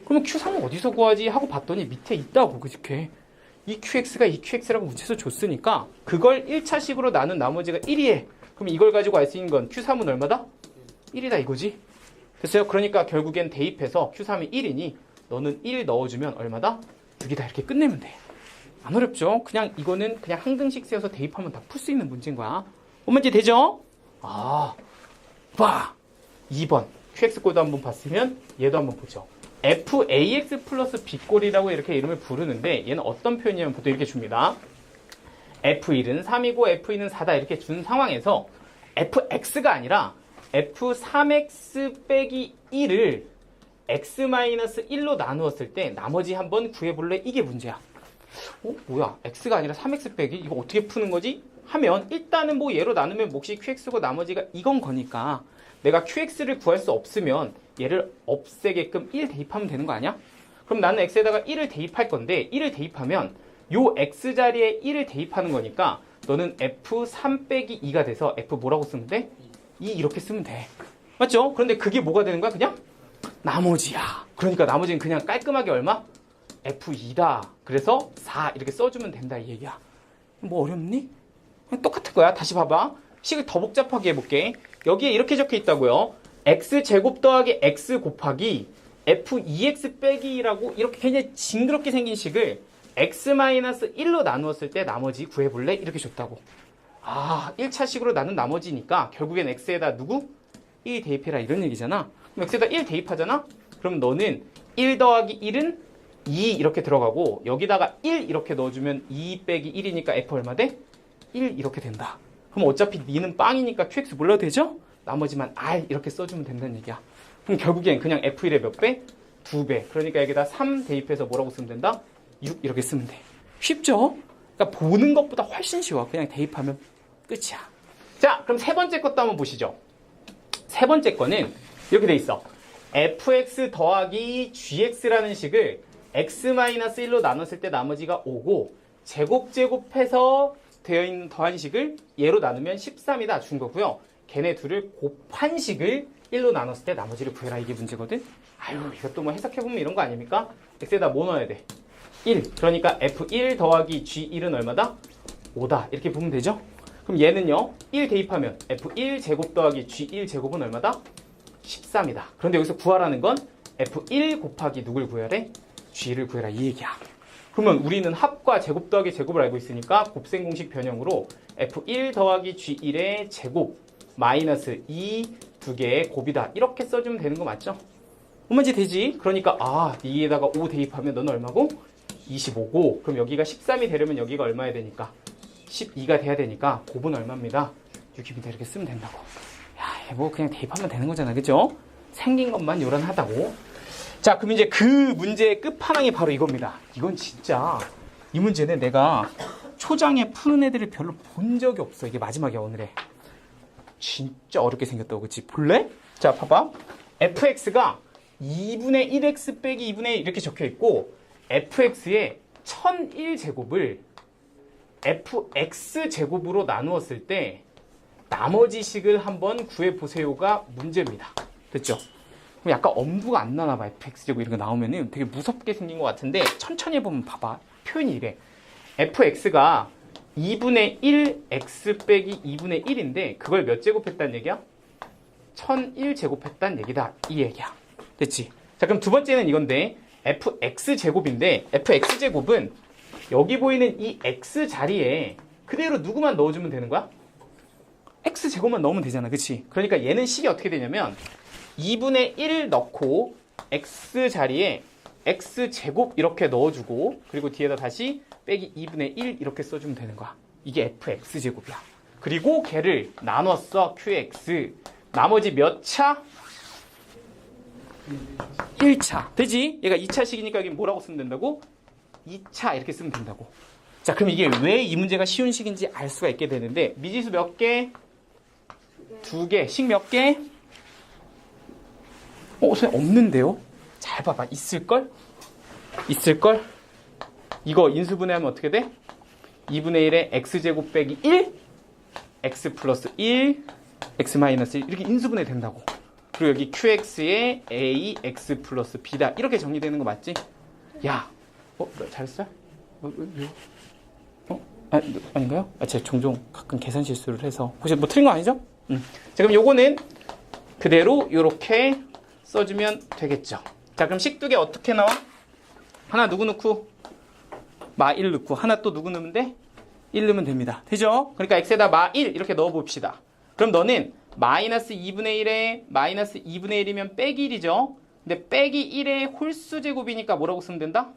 그러면 Q3은 어디서 구하지? 하고 봤더니 밑에 있다고, 그렇게. 이 QX가 이 QX라고 문제에서 줬으니까 그걸 1차식으로 나눈 나머지가 1이에. 그럼 이걸 가지고 알 수 있는 건 Q3은 얼마다? 1이다 이거지. 됐어요? 그러니까 결국엔 대입해서 Q3이 1이니 너는 1 넣어주면 얼마다? 6이다 이렇게 끝내면 돼. 안 어렵죠? 그냥 이거는 그냥 한 등씩 세워서 대입하면 다 풀 수 있는 문제인 거야. 문제 되죠? 봐. 2번. QX꼴도 한번 봤으면 얘도 한번 보죠. FAX 플러스 B꼴이라고 이렇게 이름을 부르는데 얘는 어떤 표현이냐면 보통 이렇게 줍니다. F1은 3이고 F2는 4다 이렇게 준 상황에서 FX가 아니라 F3X 빼기 1을 X-1로 나누었을 때 나머지 한번 구해볼래? 이게 문제야. 뭐야? X가 아니라 3X 빼기? 이거 어떻게 푸는 거지? 하면 일단은 뭐 얘로 나누면 몫이 QX고 나머지가 이건 거니까 내가 QX를 구할 수 없으면 얘를 없애게끔 1 대입하면 되는 거 아니야? 그럼 나는 X에다가 1을 대입할 건데 1을 대입하면 요 X 자리에 1을 대입하는 거니까 너는 F3 빼기 2가 돼서 F 뭐라고 쓰면 돼? 2 이렇게 쓰면 돼. 맞죠? 그런데 그게 뭐가 되는 거야? 그냥 나머지야. 그러니까 나머지는 그냥 깔끔하게 얼마? F2다. 그래서 4 이렇게 써주면 된다 이 얘기야. 뭐 어렵니? 그냥 똑같은 거야. 다시 봐봐. 식을 더 복잡하게 해볼게. 여기에 이렇게 적혀 있다고요. x제곱 더하기 x 곱하기 f2x 빼기라고 이렇게 굉장히 징그럽게 생긴 식을 x-1로 나누었을 때 나머지 구해볼래? 이렇게 줬다고. 1차식으로 나눈 나머지니까 결국엔 x에다 누구? 1 대입해라 이런 얘기잖아. 그럼 x에다 1 대입하잖아? 그럼 너는 1 더하기 1은 2 이렇게 들어가고 여기다가 1 이렇게 넣어주면 2 빼기 1이니까 f 얼마 돼? 1 이렇게 된다. 그럼 어차피 니는 빵이니까 qx 몰라도 되죠? 나머지만 r 이렇게 써주면 된다는 얘기야. 그럼 결국엔 그냥 f1의 몇 배? 2배. 그러니까 여기다 3 대입해서 뭐라고 쓰면 된다? 6 이렇게 쓰면 돼. 쉽죠? 그러니까 보는 것보다 훨씬 쉬워. 그냥 대입하면 끝이야. 자, 그럼 세 번째 것도 한번 보시죠. 세 번째 거는 이렇게 돼 있어. fx 더하기 gx라는 식을 x-1로 나눴을 때 나머지가 5고 제곱해서 되어 있는 더한 식을 얘로 나누면 13이다 준 거고요. 걔네 둘을 곱한 식을 1로 나눴을 때 나머지를 구해라 이게 문제거든. 아유 이것도 뭐 해석해보면 이런 거 아닙니까? x에다 뭐 넣어야 돼? 1. 그러니까 f1 더하기 g1은 얼마다? 5다 이렇게 보면 되죠? 그럼 얘는요 1 대입하면 f1 제곱 더하기 g1 제곱은 얼마다? 13이다. 그런데 여기서 구하라는 건 f1 곱하기 누굴 구해야 돼? g를 구해라 이 얘기야. 그러면 우리는 합과 제곱 더하기 제곱을 알고 있으니까 곱셈 공식 변형으로 F1 더하기 G1의 제곱 마이너스 2 두 개의 곱이다. 이렇게 써주면 되는 거 맞죠? 얼마인지 되지? 그러니까 여기에다가 5 대입하면 너는 얼마고? 25고 그럼 여기가 13이 되려면 여기가 얼마야 되니까? 12가 돼야 되니까 곱은 얼마입니다. 6입니다. 이렇게 쓰면 된다고. 야, 뭐 그냥 대입하면 되는 거잖아. 그죠? 생긴 것만 요란하다고. 자, 그럼 이제 그 문제의 끝판왕이 바로 이겁니다. 이건 진짜 이 문제는 내가 초장에 푸는 애들을 별로 본 적이 없어. 이게 마지막이야, 오늘의. 진짜 어렵게 생겼다고, 그치? 볼래? 자, 봐봐. fx가 2분의 1x 빼기 2분의 1 이렇게 적혀 있고 fx의 1001제곱을 fx제곱으로 나누었을 때 나머지 식을 한번 구해보세요가 문제입니다. 됐죠? 그럼 약간 엄두가 안 나나 봐. fx제곱 이런 거 나오면은 되게 무섭게 생긴 것 같은데 천천히 해보면 봐봐. 표현이 이래. fx가 2분의 1 x 빼기 2분의 1인데 그걸 몇 제곱했다는 얘기야? 1001제곱했다는 얘기다. 이 얘기야. 됐지? 자, 그럼 두 번째는 이건데 fx제곱인데 fx제곱은 여기 보이는 이 x 자리에 그대로 누구만 넣어주면 되는 거야? x제곱만 넣으면 되잖아. 그치? 그러니까 얘는 식이 어떻게 되냐면 2분의 1 넣고 x 자리에 x제곱 이렇게 넣어주고 그리고 뒤에다 다시 빼기 2분의 1 이렇게 써주면 되는 거야. 이게 fx제곱이야. 그리고 걔를 나눴어. qx. 나머지 몇 차? 1차. 되지? 얘가 2차식이니까 여기 뭐라고 쓰면 된다고? 2차 이렇게 쓰면 된다고. 자, 그럼 이게 왜 이 문제가 쉬운 식인지 알 수가 있게 되는데 미지수 몇 개? 2개. 식 몇 개? 선생님 없는데요? 잘 봐봐. 있을걸? 있을걸? 이거 인수분해하면 어떻게 돼? 2분의 1에 x제곱 빼기 1 x 플러스 1 x 마이너스 1 이렇게 인수분해 된다고. 그리고 여기 qx에 a x 플러스 b다. 이렇게 정리되는 거 맞지? 야, 잘했어? 아닌가요? 제가 종종 가끔 계산 실수를 해서 혹시 뭐 틀린 거 아니죠? 자, 그럼 요거는 그대로 요렇게 써주면 되겠죠. 자, 그럼 식 두 개 어떻게 나와? 하나 누구 넣고? 마 1 넣고 하나 또 누구 넣으면 돼? 1 넣으면 됩니다. 되죠? 그러니까 x에다 마 1 이렇게 넣어봅시다. 그럼 너는 마이너스 2분의 1에 마이너스 2분의 1이면 빼기 1이죠? 근데 빼기 1의 홀수 제곱이니까 뭐라고 쓰면 된다?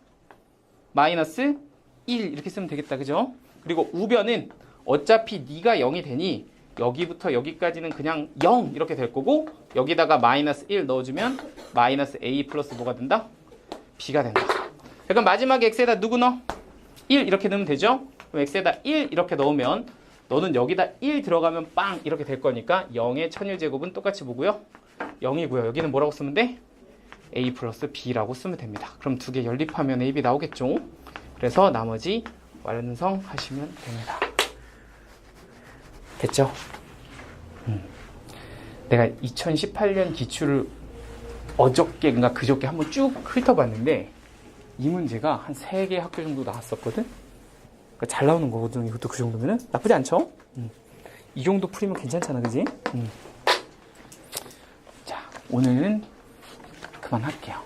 마이너스 1 이렇게 쓰면 되겠다. 그죠? 그리고 우변은 어차피 네가 0이 되니 여기부터 여기까지는 그냥 0 이렇게 될 거고 여기다가 마이너스 1 넣어주면 마이너스 a 플러스 뭐가 된다? b가 된다. 그럼 마지막에 x에다 누구 넣어? 1 이렇게 넣으면 되죠? 그럼 x에다 1 이렇게 넣으면 너는 여기다 1 들어가면 빵 이렇게 될 거니까 0의 1001제곱은 똑같이 뭐고요? 0이고요. 여기는 뭐라고 쓰면 돼? a 플러스 b라고 쓰면 됩니다. 그럼 두 개 연립하면 a, b 나오겠죠? 그래서 나머지 완성하시면 됩니다. 됐죠? 내가 2018년 기출을 어저께인가 그저께 한번 쭉 훑어봤는데 이 문제가 한 3개 학교 정도 나왔었거든? 그러니까 잘 나오는 거거든. 이것도 그 정도면은 나쁘지 않죠? 이 정도 풀이면 괜찮잖아, 그지? 자, 오늘은 그만할게요.